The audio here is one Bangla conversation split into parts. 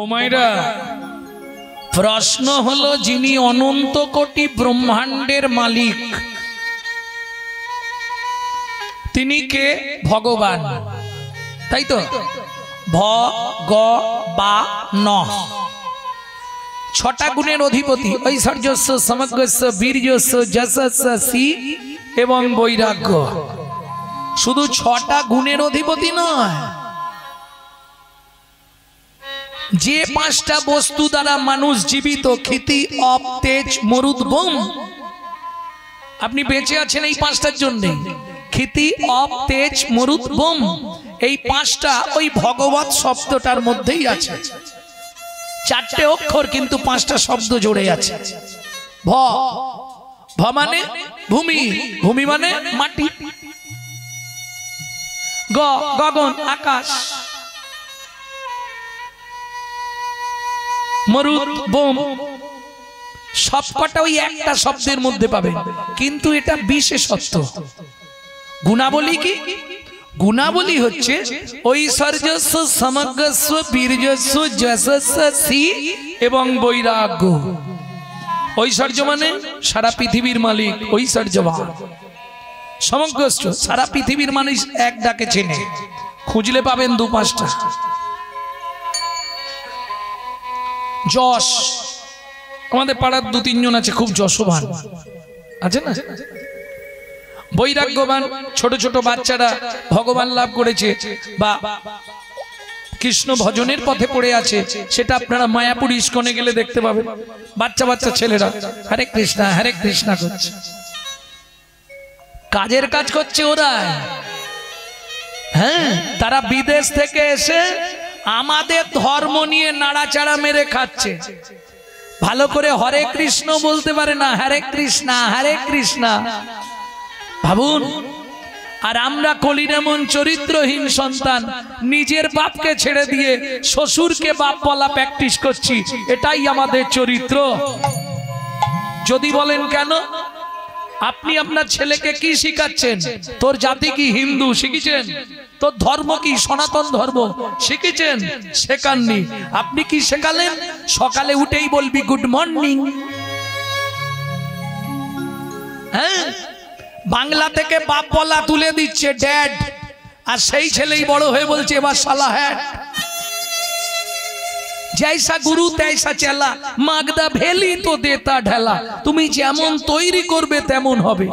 ও মায়েরা, প্রশ্ন হলো যিনি অনন্ত কোটি ব্রহ্মাণ্ডের মালিক তিনি কে? ভগবান, তাই তো? ভ গ বা ন, ছটা গুণের অধিপতি। ঐশ্বর্যস্য, সমগ্রস্য, বীর্যস্য, যশস্য, সি এবং বৈরাগ্য। শুধু ছটা গুণের অধিপতি নয়, যে পাঁচটা বস্তু দ্বারা মানুষ জীবিত, ক্ষিতি, অপ, তেজ, মরুদ, বোম, আপনি বেঁচে আছেন এই পাঁচটার জন্য। ক্ষিতি, অপ, তেজ, মরুদ, বোম, এই পাঁচটা ওই ভগবত শব্দটার মধ্যেই আছে। চারটে অক্ষর কিন্তু পাঁচটা শব্দ জুড়ে আছে। ভ, ভ মানে ভূমি, ভূমি মানে মাটি। গ, গগন, আকাশ। মরুদ, বোম, সবকটা ওই একটা শব্দের মধ্যে পাবেন, কিন্তু এটা বিশেষত্ব। গুণাবলী কি? গুণাবলী হচ্ছে ঐশ্বর্যস্য, সমগ্রস্য, বীর্যস্য, যশস্য, সি এবং বৈরাগ্য। ঐশ্বর্য মানে সারা পৃথিবীর মালিক, ঐশ্বর্যবান। সমগ্রস্য, সারা পৃথিবীর মানুষ এক ডাকে চেনে, খুঁজলে পাবেন দু পাঁচটা। যশ, আমাদের পাড়ার দু তিনজন আছে খুব যশবান, আছে না? বৈরাগ্যবান, ছোট ছোট বাচ্চারা ভগবান লাভ করেছে বা কৃষ্ণ ভজনের পথে পড়ে আছে, সেটা আপনারা মায়াপুর ইস্কনে গেলে দেখতে পাবেন। বাচ্চা বাচ্চা ছেলেরা হরে কৃষ্ণা হরে কৃষ্ণা করছে, কাজের কাজ করছে ওরা। হ্যাঁ, তারা বিদেশ থেকে এসে আমাদের ধর্ম নিয়ে নাড়াচাড়া মেরে খাচ্ছে। ভালো করে হরে কৃষ্ণ বলতে পারে না, হরে কৃষ্ণা হরে কৃষ্ণা। ভাবুন, আর আমরা কলির এমন চরিত্রহীন সন্তান, নিজের বাপকে ছেড়ে দিয়ে শ্বশুরকে বাপ বলা প্র্যাকটিস করছি। এটাই আমাদের চরিত্র। যদি বলেন কেন, আপনি আপনার ছেলেকে কি শিখাচ্ছেন? তোর জাতি কি হিন্দু শিখেছেন? তোর ধর্ম কি সনাতন ধর্ম শিখেছেন? শেখাননি। আপনি কি শেখালেন? সকালে উঠেই বলবি গুড মর্নিং। হ্যাঁ, বাংলা থেকে বাপ বলা তুলে দিচ্ছে ড্যাড, আর সেই ছেলেই বড় হয়ে বলছে এবার শালা হ্যাঁ। जैसा गुरु तैसा चला, मागदा भेली तो देता ढेला। তুমি যেমন তৈরি করবে তেমন হবে,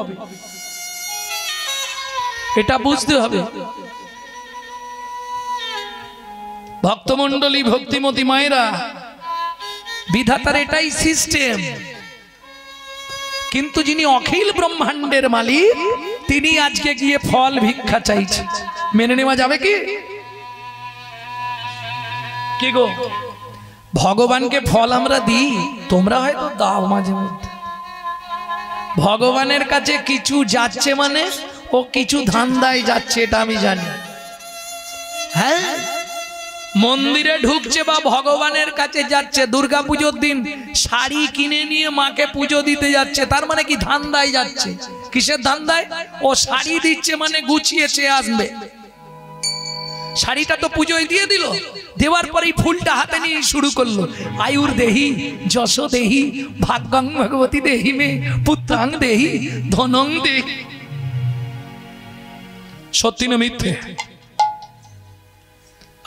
এটা বুঝতে হবে। ভক্তমণ্ডলী, ভক্তিমতী মায়েরা, বিধাতার এটাই সিস্টেম। কিন্তু যিনি অখিল ব্রহ্মাণ্ডের মালিক, তিনি আজকে গিয়ে ফল ভিক্ষা চাইছে। মেনে নেওয়া যাবে কি? কি গো, ভগবানকে ফল আমরা দিই, তোমরা হয়তো দাও মাঝে মধ্যে। ভগবানের কাছে কিছু যাচ্ছে মানে ও কিছু ধান্দায় যাচ্ছে, এটা আমি জানি। হ্যাঁ, মন্দিরে ঢুকছে বা ভগবানের কাছে যাচ্ছে, দুর্গা পুজোর দিন শাড়ি কিনে নিয়ে মাকে পুজো দিতে যাচ্ছে, তার মানে কি ধান্দায় যাচ্ছে। কিসের ধান্দায়? ও শাড়ি দিচ্ছে মানে গুছিয়েছে আসবে। শাড়িটা তো পুজোয় দিয়ে দিল, দেওয়ার পরেই ফুলটা হাতে নিয়ে শুরু করলো, আয়ুর দেহি, যশ দেহি, ভাগ্যং ভগবতী দেহি মে, পুত্রাং দেহি, ধনং দেহি। সত্যি না মিথ্যে?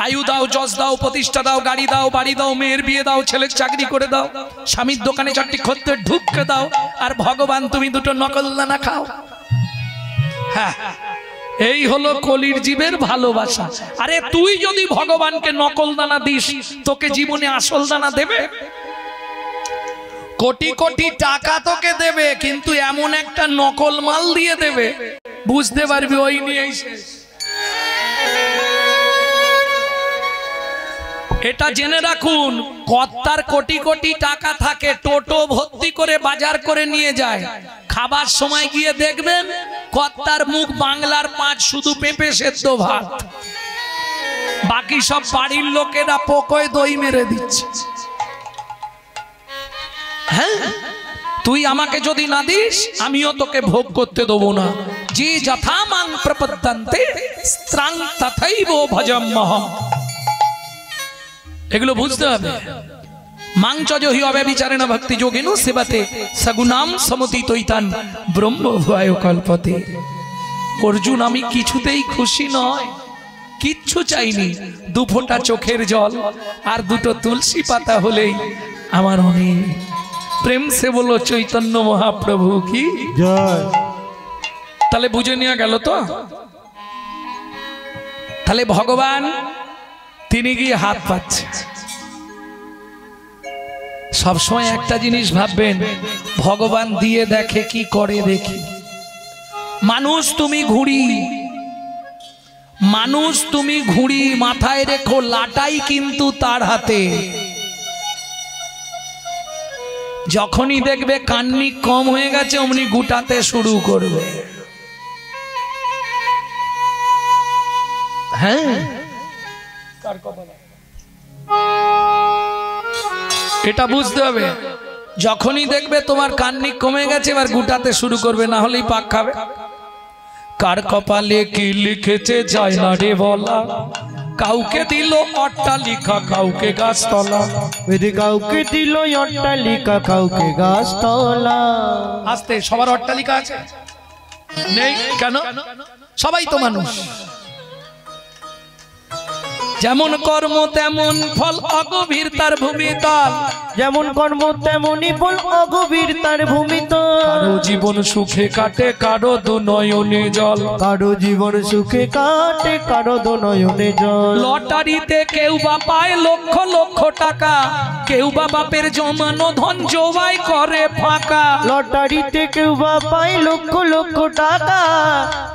আয়ু দাও, যশ দাও, প্রতিষ্ঠা দাও, গাড়ি দাও, বাড়ি দাও, মেয়ের বিয়ে দাও, ছেলের চাকরি করে দাও, স্বামীর দোকানে চারটি খদ্দের ঢুককে দাও, আর ভগবান তুমি দুটো নকল দানা খাও। হ্যাঁ, এই হলো কলির জীবের ভালোবাসা। আরে তুই যদি ভগবানকে নকল দানা দিস, তোকে জীবনে আসল দানা দেবে? কোটি কোটি টাকা তোকে দেবে, কিন্তু এমন একটা নকল মাল দিয়ে দেবে, বুঝতে পারবি ওই নিয়েই শেষ। এটা জেনে রাখুন, কর্তার কোটি কোটি টাকা থাকে, টোটো ভর্তি করে বাজার করে নিয়ে যায়। খাবার সময় গিয়ে দেখবেন কর্তার মুখ বাংলার পাঁচ, শুধু পেঁপে সেদ্ধ ভাত, বাকি সব বাড়ির লোকেরা পোকোয় দই মেরে দিচ্ছে। হ্যাঁ, তুই আমাকে যদি না দিস, আমিও তোকে ভোগ করতে দেবো না। যে যথা মাং প্রপদ্যন্তে স্ত্রাং তথৈব ভজম্যহম। এগুলো বুঝতে হবে। মাংচজ হি অব্যভিচারেণ ভক্তি যোগেন সেবাতে সগুনাম সমতিতৈতান ব্রহ্ম ভয় কল্পতে। অর্জুন, আমি কিছুতেই খুশি নয়, কিচ্ছু চাইনি, দু ফোঁটা চোখের জল আর দুটো তুলসী পাতা হলেই আমার অনেক। প্রেম সে বলো চৈতন্য মহাপ্রভু কি জয়। তাহলে বুঝে নেওয়া গেল তো। তাহলে ভগবান তিনি গিয়ে হাত পাচ্ছে। সবসময় একটা জিনিস ভাববেন, ভগবান দিয়ে দেখে কি করে দেখি। মানুষ তুমি ঘুড়ি, মানুষ তুমি ঘুড়ি, মাথায় রেখো লাটাই কিন্তু তার হাতে। যখনই দেখবে কান্নি কম হয়ে গেছে অমনি গুটাতে শুরু করবে। হ্যাঁ, এটা বুঝতে হবে। যখনই দেখবে তোমার কান্নি কমে গেছে এবার গুটাতে শুরু করবে, না হলেই পাক খাবে। কার কপালে কি লিখেছে যায় না রে বলা, কাউকে দিল অট্টালিকা কাউকে গাছতলা, কাউকে দিল অট্টালিকা কাউকে গাছতলা। আস্তে, সবার অট্টালিকা আছে নেই কেন? সবাই তো মানুষ। যেমন কর্ম তেমন ফল, অগভীর তার ভূমিতল। যেমন কর্ম তেমনই ফল, অগভীর তার ভূমিতল। কারো জীবন সুখে কাটে, কারো দু নয়নে জল। কারো জীবন সুখে কাটে, কারো দু নয়নে জল। লটারিতে কেউ বা পায় লক্ষ লক্ষ টাকা, কেউ বা বাপের জমানো ধন জবাই করে ফাঁকা। লটারিতে কেউ বা পায় লক্ষ লক্ষ টাকা,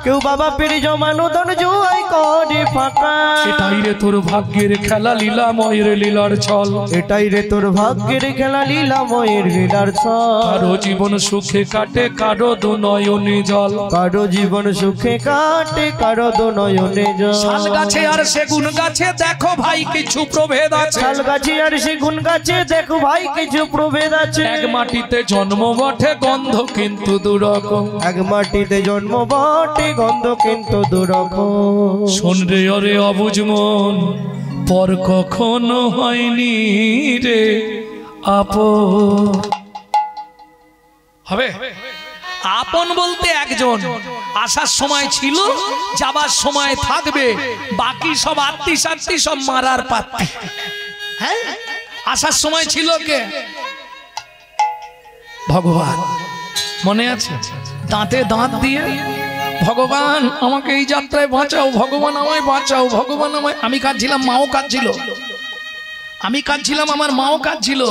কেউ বা বাপের জমানো ধন জবাই করে ফাঁকা। এটাই রে তোর ভাগ্যের খেলা, লীলাময়ের লীলার ছল। এটাই রে তোর ভাগ্যের খেলা, লীলাময়ের লীলার ছল। কারো জীবন সুখে কাটে, কারো দু নয়নে জল। কারো জীবন সুখে কাটে, কারো দু নয়নে জল। শাল গাছে আর সেগুন গাছে দেখো ভাই কিছু প্রভেদ আছে। শাল গাছে আর সেগুন গাছে দেখো ভাই কিছু প্রভেদ আছে। এক মাটিতে জন্ম বটে, গন্ধ কিন্তু দুরকম। এক মাটিতে জন্ম বটে, গন্ধ কিন্তু দুরকম। শোন রে অরে অবুঝ মন, পর কখনো হয়নি রে আপন। হবে আপন বলতে একজন, আসার সময় ছিল, যাবার সময় থাকবে, বাকি সব আত্মী সাত্মী সব মারার পাত্রী। হ্যাঁ, আসার সময় ছিল কে? ভগবান। মনে আছে? দাঁতে দাঁত দিয়ে ভগবান আমাকে এই যাত্রায় বাঁচাও, ভগবান আমায় বাঁচাও, ভগবান আমায়। আমি কাঁদছিলাম, মাও কাঁদছিল। আমি কাঁদছিলাম, আমার মাও কাঁদছিল।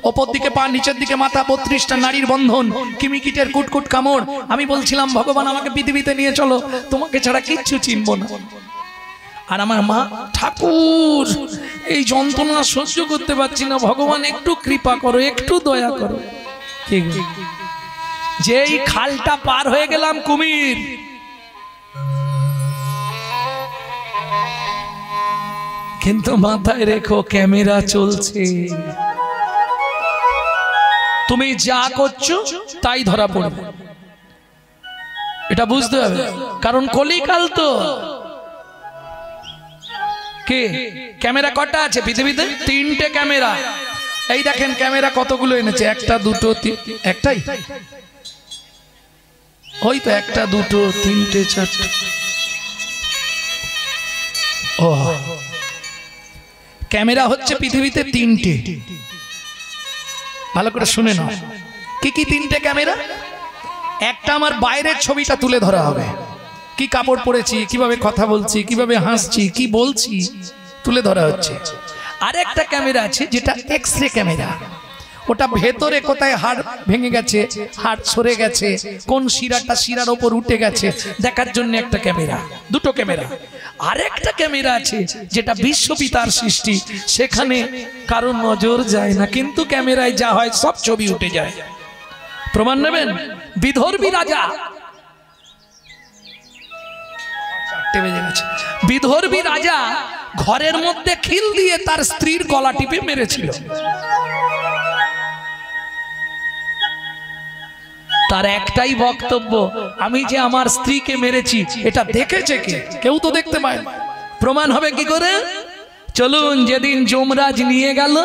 ওপর দিকে পা, নিচের দিকে মাথা, 32টা নারীর বন্ধন, কিমিকিটের কুটকুট কামড়। আমি বলছিলাম ভগবান আমাকে পৃথিবীতে নিয়ে চলো, তোমাকে ছাড়া কিচ্ছু চিনব না। আর আমার মা, ঠাকুর এই যন্ত্রণা সহ্য করতে পারছি না, ভগবান একটু কৃপা করো, একটু দয়া করো। যেই খালটা পার হয়ে গেলাম কুমির, কিন্তু মাথায় রেখো ক্যামেরা চলছে। তুমি যা করছো তাই ধরা পড়বে, এটা বুঝতে হবে। কারণ কলিকাল তো। কে ক্যামেরা কটা আছে পৃথিবীতে? 3টে ক্যামেরা। এই দেখেন ক্যামেরা কতগুলো এনেছে, একটা দুটো একটাই, ওই তো একটা দুটো তিনটে চারটে। ও, ক্যামেরা হচ্ছে পৃথিবীতে 3টে। ভালো করে শুনে নাও, কি কি 3টে ক্যামেরা? একটা আমার বাইরের ছবিটা তুলে ধরা হবে, কি কাপড় পরেছি, কিভাবে কথা বলছি, কিভাবে হাসছি, কি বলছি, তুলে ধরা হচ্ছে। আরেকটা ক্যামেরা আছে যেটা এক্সরে ক্যামেরা, ওটা ভেতরে কোথায় হাড় ভেঙে গেছে, হাড় সরে গেছে, কোন শিরাটা শিরার ওপর উঠে গেছে দেখার জন্য একটা ক্যামেরা। 2টো ক্যামেরা। আরেকটা ক্যামেরা আছে যেটা বিশ্বপিতার সৃষ্টি, সেখানে কারো নজর যায় না, কিন্তু ক্যামেরায় যা হয় সব ছবি উঠে যায়। প্রমাণ নেবেন? বিদর্ভী রাজা, বিদর্ভী রাজা ঘরের মধ্যে খিল দিয়ে তার স্ত্রীর গলা টিপে মেরেছিল। তার একটাই বক্তব্য, আমি যে আমার স্ত্রীকে মেরেছি এটা দেখেছে কে? কেউ তো দেখতে পায় না। প্রমাণ হবে কি করে? চলুন, যেদিন যমরাজ নিয়ে গেল,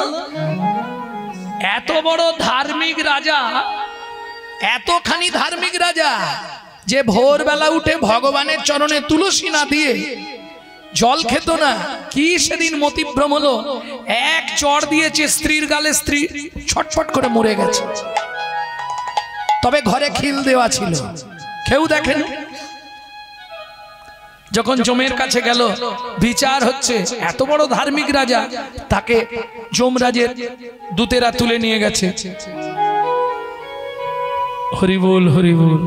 এত বড় ধার্মিক রাজা, এতখানি ধার্মিক রাজা যে ভোরবেলা উঠে ভগবানের চরণে তুলসী না দিয়ে জল খেত না। কি সেদিন মতিভ্রম হলো, এক চড় দিয়েছে স্ত্রীর গালে, স্ত্রী ছটফট করে মরে গেছে। তবে ঘরে খিল দেওয়া ছিল, কেউ দেখেন। যখন যমের কাছে গেল, বিচার হচ্ছে, এত বড় ধার্মিক রাজা, তাকে যমরাজের দূতেরা তুলে নিয়ে গেছে। হরি বল, হরি বল।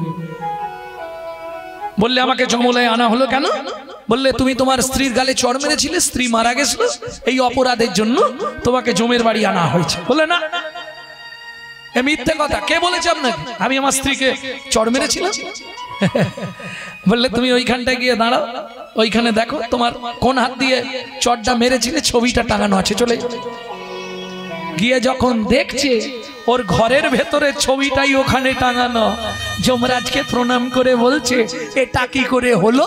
বললে আমাকে যমলায় আনা হলো কেন? বললে তুমি তোমার স্ত্রীর গালে চড় মেরেছিলে, স্ত্রী মারা গেছিল, এই অপরাধের জন্য তোমাকে যমের বাড়ি আনা হয়েছে। বলে না, এ মিথ্যে কথা। কে বলেছে আপনাকে আমি আমার স্ত্রীকে চড় মেরেছিলাম? বললে তুমি ওইখানটায় গিয়ে দাঁড়াও, ওইখানে দেখো তোমার কোন হাত দিয়ে চড়টা মেরেছিলে, ছবিটা টাঙানো আছে, চলে গিয়ে যখন দেখছে ওর ঘরের ভেতরে ছবিটাই ওখানে টাঙানো, যমরাজকে প্রণাম করে বলছে এটা কি করে হলো?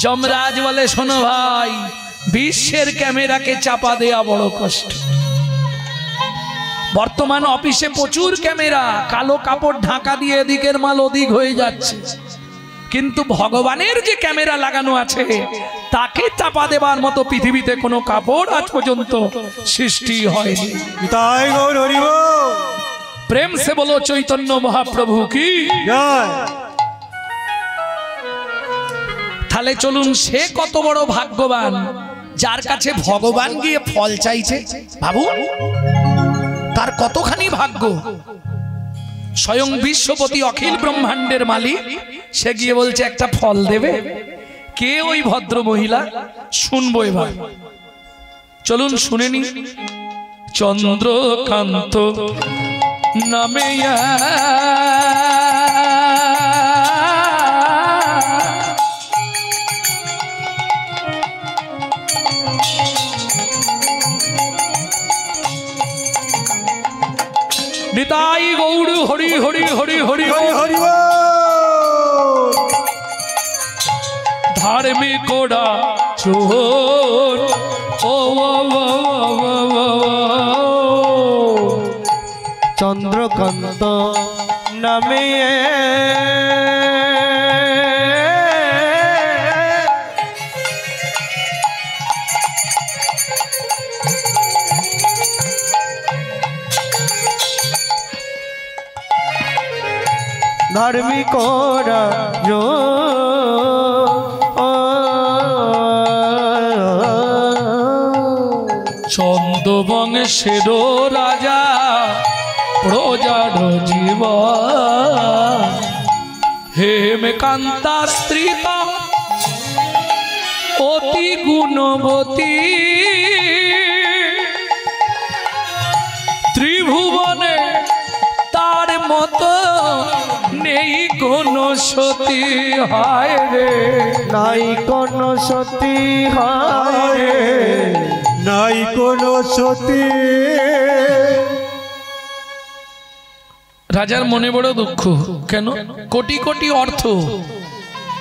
যমরাজ বলে, শোনো ভাই, বিশ্বের ক্যামেরাকে চাপা দেয়া বড় কষ্ট। বর্তমান অফিসে প্রচুর ক্যামেরা, কালো কাপড় ঢাকা দিয়ে এদিকের মাল ওদিক হয়ে যাচ্ছে, কিন্তু ভগবানের যে ক্যামেরা লাগানো আছে তাকে চাপা দেবার মতো পৃথিবীতে কোনো কাপড় আজ পর্যন্ত সৃষ্টি হয়নি। তাই গৌর হরি বল। প্রেম সে বলো চৈতন্য মহাপ্রভু কি জয়। তাহলে চলুন, সে কত বড় ভাগ্যবান যার কাছে ভগবান গিয়ে ফল চাইছে। ভাবুন তার কতখানি ভাগ্য। স্বয়ং বিশ্বপতি অখিল ব্রহ্মাণ্ডের মালিক, সে গিয়ে বলছে একটা ফল দেবে। কে ওই ভদ্র মহিলা? শুনবো এবার, চলুন শুনে নি। চন্দ্রকান্ত নামে নিতাই গৌর হরি হরি হরি হরি হরি ধার্মিক চোর ও চন্দ্রকান্ত নামে ধার্মিক চন্দ্রবংশের রাজা প্রজার জীব হেমকান্তা স্ত্রী অতি গুণবতী ত্রিভুবনে তার মতো নেই কোন সতী। হায় রে, নাই কোন সতী, হায় রে, নাই কোন সতী। রাজার মনে বড় দুঃখ। কেন? কোটি কোটি অর্থ,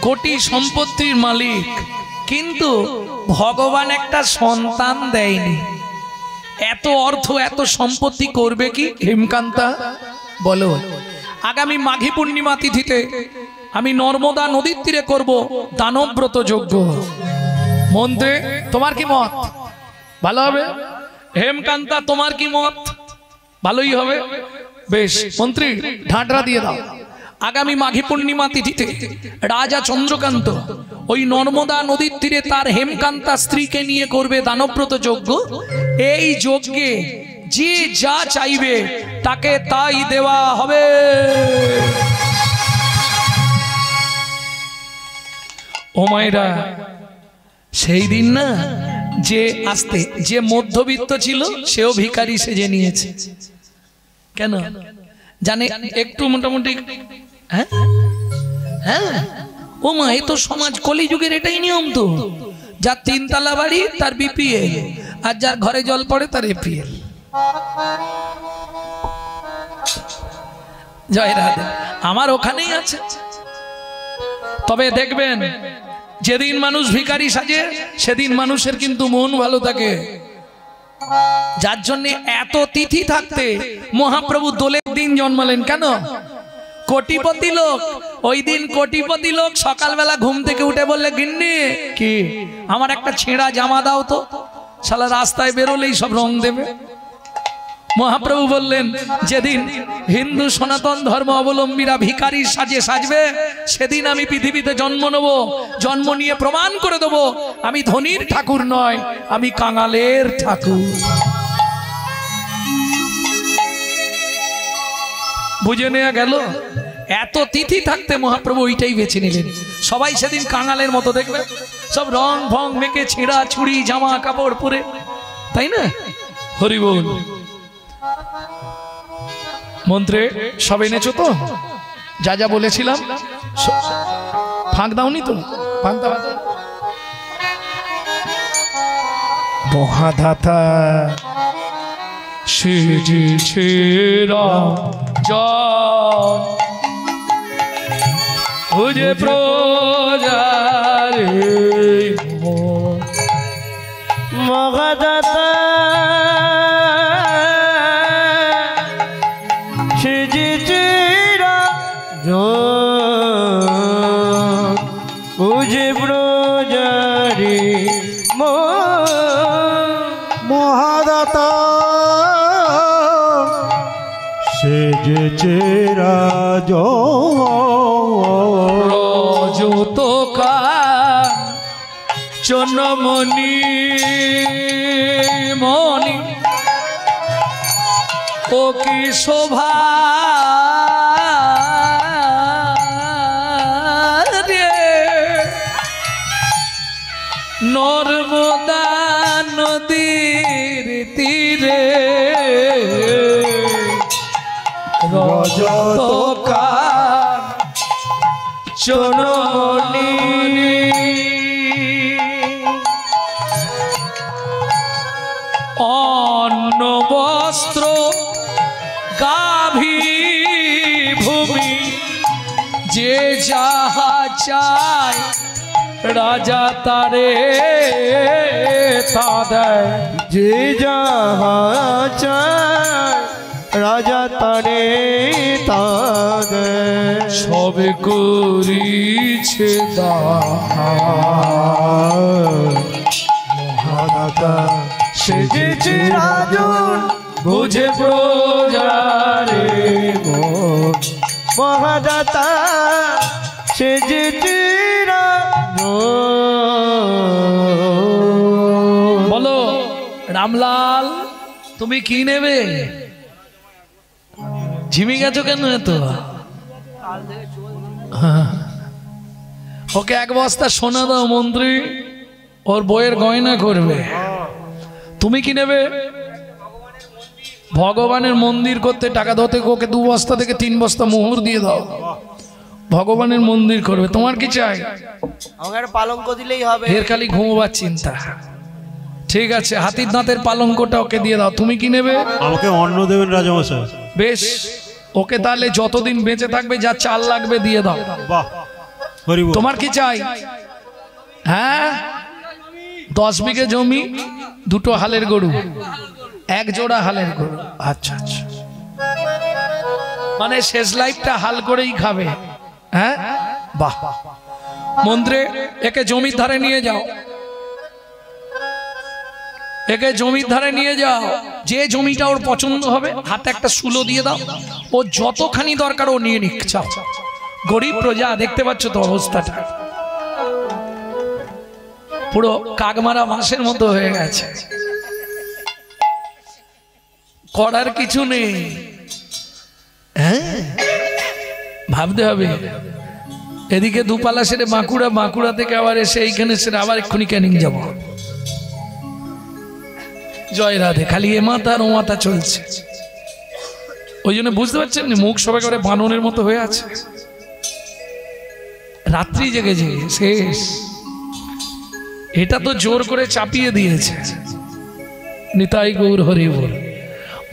কোটি সম্পত্তির মালিক, কিন্তু ভগবান একটা সন্তান দেয়নি। এত অর্থ এত সম্পত্তি করবে কি হেমকান্তা? বলো, আগামী মাঘী পূর্ণিমা তিথিতে আমি নর্মদা নদীর তীরে করব দানব্রত যজ্ঞ। মন্ত্রী তোমার কি মত? ভালো হবে। হেমকান্তা তোমার কি মত? ভালোই হবে। বেশ মন্ত্রী, ঢাঁটরা দিয়ে দাও। আগামী মাঘী পূর্ণিমা তিথিতে রাজা চন্দ্রকান্ত ওই নর্মদা নদীর তীরে তার হেমকান্তা স্ত্রীকে নিয়ে করবে দানব্রত যজ্ঞ। এই যজ্ঞে যে যা চাইবে তাকে তাই দেওয়া হবে। ও মায়েরা, সেই দিন না যে আসতে যে মধ্যবিত্ত ছিল সেও ভিখারি সেজে নিয়েছে। কেন জানে? একটু মোটামুটি হ্যাঁ হ্যাঁ ও মা, এই তো সমাজ কলিযুগের এটাই নিয়ম তো। যার তিনতলা বাড়ি তার বিপিএল, আর যার ঘরে জল পড়ে তার এপিএল। জয় রাধে। আমার ওখানেই আছে। তবে দেখবেন যেদিন মানুষ ভিখারি সাজে সেদিন মানুষের কিন্তু মন ভালো থাকে। যার জন্য এত তিথি থাকতে মহাপ্রভু দোলের দিন জন্মালেন। কেন? কোটিপতি লোক, ওই দিন কোটিপতি লোক সকালবেলা ঘুম থেকে উঠে বললে, গিন্নি কি আমার একটা ছেঁড়া জামা দাও তো, শালা রাস্তায় বেরোলেই সব রং দেবে। মহাপ্রভু বললেন, যেদিন হিন্দু সনাতন ধর্ম অবলম্বীরা ভিখারির সাজে সাজবে সেদিন আমি পৃথিবীতে জন্ম নেব, জন্ম নিয়ে প্রমাণ করে দেব আমি ধনীর ঠাকুর নয়, আমি কাঙালের ঠাকুর। বুঝে নেওয়া গেল? এত তিথি থাকতে মহাপ্রভু ওইটাই বেছে নিলেন। সবাই সেদিন কাঙালের মতো দেখবে, সব রং ভং মেখে ছেঁড়া ছুরি জামা কাপড় পরে, তাই না? হরি বল। মন্ত্রে সব এনেছো তো? যা যা বলেছিলাম ফাঁক দাওনি তো? ফাঁক দাও। মহাদাতা সেজেছে রাজন, বুঝে প্রজারে মহাদাতা সেজেছে রাজন, বুঝে প্রজারে মহাদাতা সেজেছে রাজতকা চনমণি মণি ও কি শোভা রে, নর্মদা নদীর তীরে রজতকা চনমণি, অন্ন বস্ত্র গাভী ভূমি যে যাহা চায় রাজা তারে তা দেয়, যে যাহা চায় রাজা তারে তা দেয়, সবে করিছে দান। মহাদাতা সেজেছে রাজন, বুঝে প্রজারে মহাদাতা সেজেছে রাজন। বলো রামলাল তুমি কি নেবে? ঝিমি গেছো কেন এত? ওকে এক বস্তা সোনা দাও মন্ত্রী, ওর বইয়ের গয়না করবে। তুমি কি নেবে? ভগবানের মন্দির করতে টাকা ধরতে ওকে 2 বস্তা থেকে 3 বস্তা মোহর দিয়ে দাও, ভগবানের মন্দির করবে। তোমার কি চাই? আমার পালঙ্ক দিলেই হবে। এর খালি ঘুমোবার চিন্তা। ঠিক আছে, হাতির দাঁতের পালঙ্কটা ওকে দিয়ে দাও। তুমি কি নেবে? আমাকে অন্ন দেবেন রাজামশাই। বেশ, ওকে তাহলে যতদিন বেঁচে থাকবে যা চাল লাগবে দিয়ে দাও। বাহ, হরি বল। তোমার কি চাই? হ্যাঁ, 10 বিঘে জমি, 2টো হালের গরু, 1 জোড়া হালের গরু। আচ্ছা আচ্ছা, মানে শেষ লাইফটা হাল করেই খাবে। হ্যাঁ, বাহ। মন্ত্রে একে জমির ধারে নিয়ে যাও, একে জমির ধারে নিয়ে যাও। যে জমিটা ওর পছন্দ হবে হাতে একটা শুলো দিয়ে দাও, ও যতখানি দরকার ও নিয়ে নিক। চাও, গরিব প্রজা, দেখতে পাচ্ছ তো অবস্থাটা, পুরো কাকমারা মাসের মতো হয়ে গেছে, করার কিছু নেই। হ্যাঁ, ভাবতে হবে। এদিকে দুপালা সেরে বাঁকুড়া, বাঁকুড়া থেকে আবার এসে এইখানে সেরে আবার এক্ষুনি ক্যানিং যাব। জয় রাধে, খালি এ মাথা আর ও মাথা চলছে। ওই জন্য বুঝতে পারছেন মুখ সবাই করে বানরের মতো হয়ে আছে। রাত্রি জেগে জেগে শেষ। এটা তো জোর করে চাপিয়ে দিয়েছে। নিতাই গৌর হরি বল।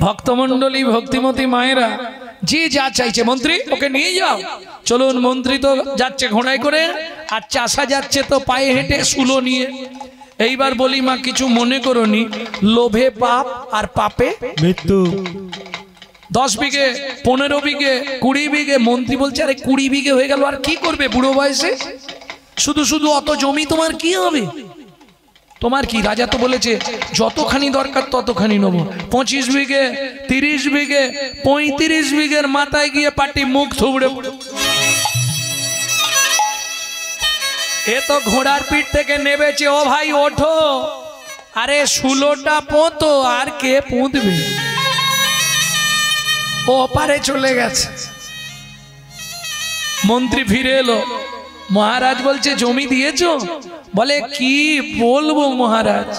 ভক্তমণ্ডলী, ভক্তিমতী মায়েরা, যে যা চাইছে। মন্ত্রী ওকে নিয়ে যাও। চলুন, মন্ত্রী তো যাচ্ছে ঘোড়ায় করে, আর চাষা যাচ্ছে তো পায়ে হেঁটে শুলো নিয়ে। এইবার বলি মা, কিছু মনে করোনি, লোভে পাপ আর পাপে মৃত্যু। 10 বিঘে, 15 বিঘে, 20 বিঘে। মন্ত্রী বলছে আরে 20 বিঘে হয়ে গেল, আর কি করবে বুড়ো বয়সে? শুধু শুধু অত জমি তোমার কি হবে? তোমার কি? রাজা তো বলেছে যতখানি দরকার ততখানি নেবো। 25 বিঘে, 30 বিঘে, 35 বিঘের মাথায় গিয়ে পাটি মুখ থুবড়ে। এ তো ঘোড়ার পিঠ থেকে নেবেছে। ও ভাই ওঠো, আরে শুলোটা পোঁতো, আর কে পুঁতবে? ও পারে চলে গেছে। মন্ত্রী ফিরে এলো। মহারাজ বলছে জমি দিয়েছো? বলে কি বলবো মহারাজ,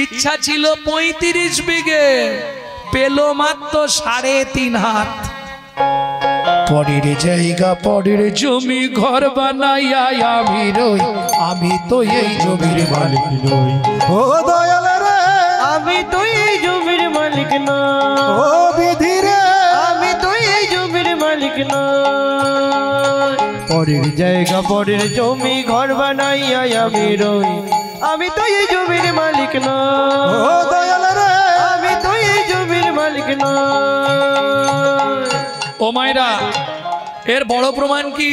ইচ্ছা ছিল 35 বিঘে, পেল মাত্র 3.5 হাত। পরের জায়গা পরের জমি ঘর বানাইয়া আমি রই, আমি তো এই জমির মালিক নই। ও দয়াল রে, আমি তো এই জমির মালিক না। ও বিধি রে, আমি তো এই জমির মালিক না। পরের জায়গা পরের জমি ঘর বানাইয়া আমি রই, আমি তো এই জমির মালিক না। ও দয়াল রে, আমি তো এই জমির মালিক না। ও মায়েরা, এর বড় প্রমাণ কি?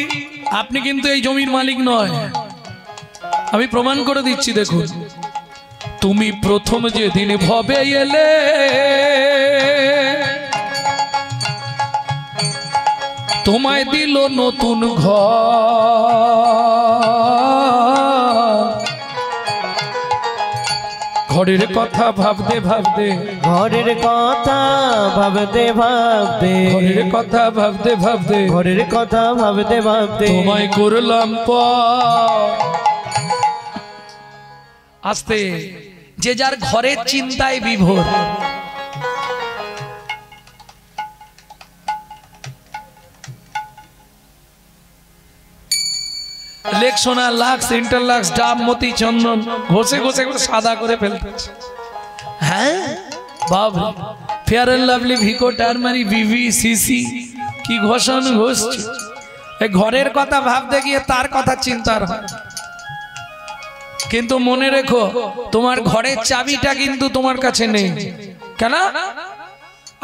আপনি কিন্তু এই জমির মালিক নয়। আমি প্রমাণ করে দিচ্ছি, দেখুন। তুমি প্রথম যেদিন ভবে এলে, তোমায় দিল নতুন ঘরের কথা ভাবতে ভাবতে, ঘরের কথা ভাবতে ভাবতে, ঘরের কথা ভাবতে ভাবতে, ঘরের কথা ভাবতে ভাবতে তোমায় করলাম পর। আস্তে, যে যার ঘরের চিন্তায় বিভোর। লেক্সোনা, লাক্স, ইন্টারলাক্স, ডাব, মতি, চন্দন ঘষে ঘষে ঘষে সাদা করে ফেলতেছে। হ্যাঁ বাবা, ফেয়ার এন্ড লাভলি, ভিকো, টারমারি, বিভি, সিসি, কি ঘষণ ঘষছে। এই ঘরের কথা ভাবতে গিয়ে তার কথা চিন্তার হয়। কিন্তু মনে রেখো, তোমার ঘরের চাবিটা কিন্তু তোমার কাছে নেই। কেন?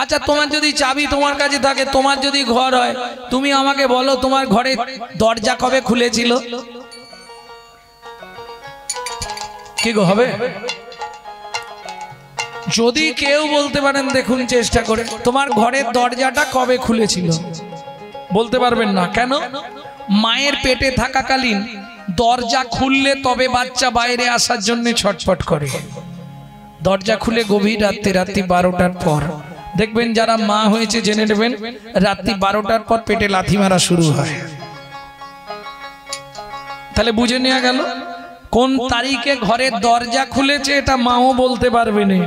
আচ্ছা, তোমার যদি চাবি তোমার কাছে থাকে, তোমার যদি ঘর হয়, তুমি আমাকে বলো তোমার ঘরে দরজা কবে খুলেছিল? কি গো হবে? যদি কেউ বলতে পারেন, দেখুন চেষ্টা করে, তোমার ঘরের দরজাটা কবে খুলেছিল? বলতে পারবেন না। কেন? মায়ের পেটে থাকাকালীন দরজা খুললে তবে বাচ্চা বাইরে আসার জন্য ছটফট করে। দরজা খুলে গভীর রাত্রি, রাত্রি 12টার পর। দেখবেন যারা মা হয়েছে জেনে নেবেন, রাত্রি 12টার পর পেটে লাথি মারা শুরু হয়। তাহলে বুঝে নেওয়া গেল কোন তারিখে ঘরের দরজা খুলেছে, এটা মাও বলতে পারবে না।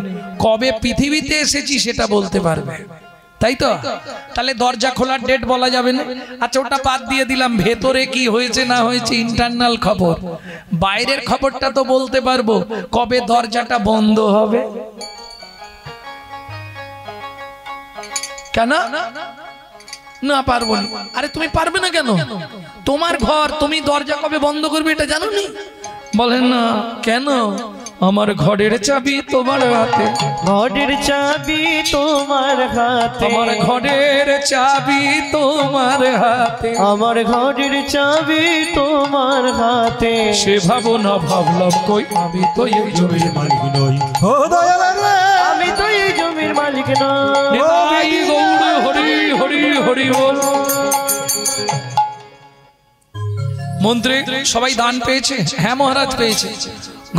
কবে পৃথিবীতে এসেছি সেটা বলতে পারবে, তাই তো? তাহলে দরজা খোলার ডেট বলা যাবে না। আচ্ছা, ওটা বাদ দিয়ে দিলাম, ভেতরে কি হয়েছে না হয়েছে ইন্টারনাল খবর। বাইরের খবরটা তো বলতে পারবো, কবে দরজাটা বন্ধ হবে। কেন না পারবো না? আরে তুমি পারবে না কেন? তোমার ঘর, তুমি দরজা কবে বন্ধ করবে এটা জানো নি? বলেন না কেন? আমার ঘরের চাবি তোমার হাতে, ঘরের চাবি তোমার হাতে, আমার ঘরের চাবি তোমার হাতে, আমার ঘরের চাবি তোমার হাতে। সে ভাবনা ভাবলাম কই, আমি তো এই জমির মালিক নই। ও দয়াল রে, আমি তো এই জমির মালিক না। নিতাই গৌর হরি হরি হরি বল। মন্ত্রী সবাই দান পেয়েছে? হ্যাঁ মহারাজ পেয়েছে।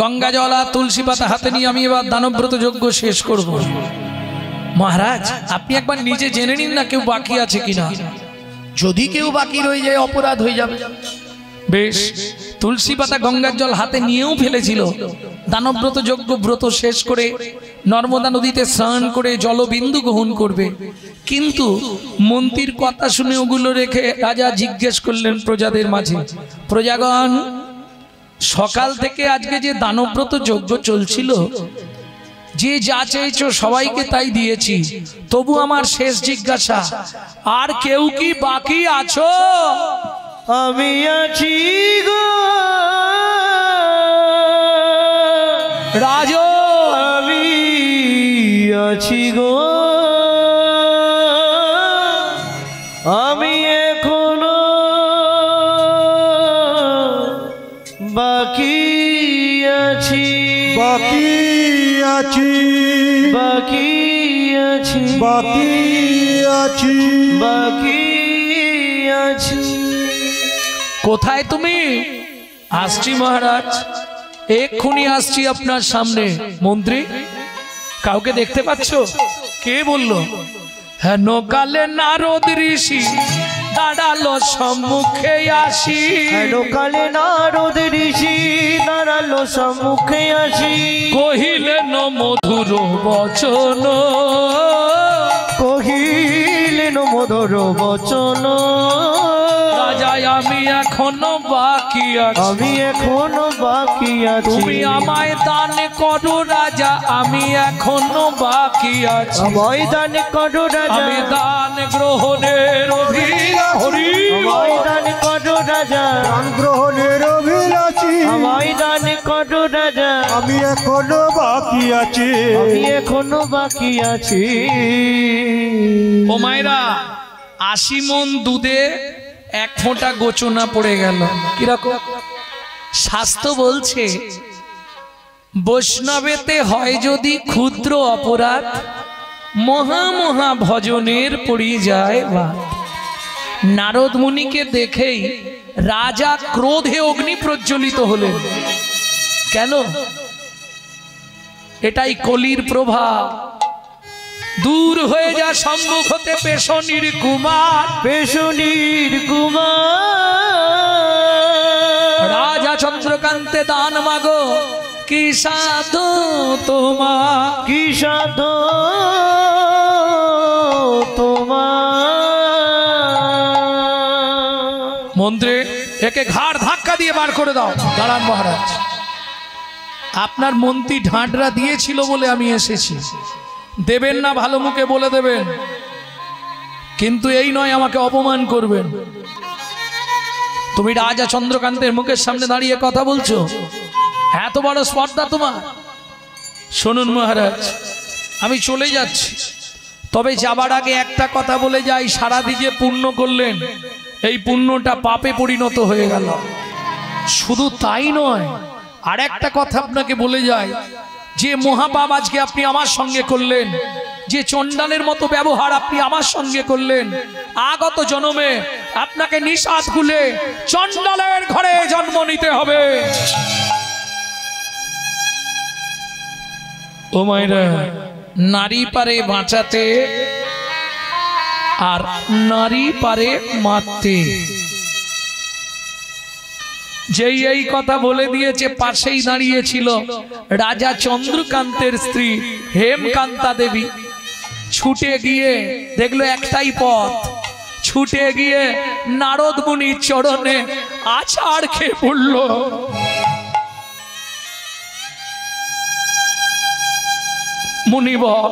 গঙ্গা জল আর তুলসী পাতা হাতে নিয়ে আমি এবার দানব্রত যজ্ঞ শেষ করব। মহারাজ আপনি একবার নিজে জেনে নিন না কেউ বাকি আছে কিনা। যদি কেউ বাকি রয়ে যায় অপরাধ হয়ে যাবে। বেশ, তুলসী পাতা গঙ্গার জল হাতে নিয়েও ফেলেছিল। দানব্রত যজ্ঞ ব্রত শেষ করে নর্মদা নদীতে স্নান করে জলবিন্দু গ্রহণ করবে। কিন্তু মন্ত্রীর কথা শুনে ওগুলো রেখে রাজা জিজ্ঞেস করলেন প্রজাদের মাঝে, প্রজাগণ, সকাল থেকে আজকে যে দানব্রত যজ্ঞ চলছিল যে যা চেয়েছো সবাইকে তাই দিয়েছি, তবু আমার শেষ জিজ্ঞাসা, আর কেউ কি বাকি আছো? আমি আছি গো রাজ, আমি আছি গো, আমি এখনো বাকি আছি, বাকি আছি, বাকি আছি, বাকি আছি, বাকি আছি। কোথায় তুমি? আসছি মহারাজ, এক্ষুনি আসছি আপনার সামনে। মন্ত্রী, কাউকে দেখতে পাচ্ছ? কে বললো? হেন কালে নারদ ঋষি দাঁড়ালো সম্মুখে আসি, হেন কালে নারদ ঋষি দাঁড়ালো সম্মুখে আসি, কহিলেন মধুর বচন, কহিলেন মধুর বচন, রাজা আমি এখনো বাকি আছি, আমি এখনো বাকি আছি, তুমি আমায় দান করো রাজা, আমি এখনো বাকি আছি, আমায় দান করো রাজা, আমি দান গ্রহণের অভিলাষী, আমায় দান করো রাজা, দান গ্রহণের অভিলাষী, আমায় দান করো রাজা, আমি এখনো বাকি আছি, আমি এখনো বাকি আছি। ও মায়েরা, 80 মণ দুধে 1 ফোঁটা গোচনা পড়ে গেল। কিরকম? শাস্ত্র বলছে বৈষ্ণবেতে হয় যদি ক্ষুদ্র অপরাধ, মহা মহা ভজনের পড়ি যায় বাদ। নারদ মুনিকে দেখেই রাজা ক্রোধে অগ্নি প্রজ্বলিত হলেন। কেন? এটাই কলির প্রভাব। দূর হয়ে যা সম্মুখ হতে পেশনির কুমার, পেশনির কুমার, রাজা চন্দ্রকান্তে দান মাগো, কি সাধু তোমার, কি সাধু তোমার। মন্ত্রী, একে ঘাড় ধাক্কা দিয়ে বার করে দাও। দাঁড়ান মহারাজ, আপনার মন্ত্রী ঢাঁটরা দিয়েছিল বলে আমি এসেছি। দেবেন না ভালো মুখে বলে দেবেন, কিন্তু এই নয় আমাকে অপমান করবেন। তুমি রাজা চন্দ্রকান্তের মুখের সামনে দাঁড়িয়ে কথা বলছো, এত বড় স্পর্ধা তোমার? শুনুন মহারাজ, আমি চলে যাচ্ছি, তবে যাবার আগে একটা কথা বলে যাই। সারাদিন যে পুণ্য করলেন, এই পুণ্যটা পাপে পরিণত হয়ে গেল। শুধু তাই নয়, আর একটা কথা আপনাকে বলে যাই, যে মহাপাপ আজকে আপনি আমার সঙ্গে করলেন, যে চণ্ডালের মতো ব্যবহার আপনি আমার সঙ্গে করলেন, আগত জন্মে আপনাকে নিঃশ্বাস খুলে চণ্ডালের ঘরে জন্ম নিতে হবে। ও মায়েরা, নারী পারে বাঁচাতে আর নারী পারে মারতে। যেই এই কথা বলে দিয়েছে, পাশেই দাঁড়িয়েছিল রাজা চন্দ্রকান্তের স্ত্রী হেমকান্তা দেবী। ছুটে গিয়ে দেখলো একটাই পথ, ছুটে গিয়ে নারদ মুনির চরণে আছাড় খেয়ে পড়ল। মুনিবর,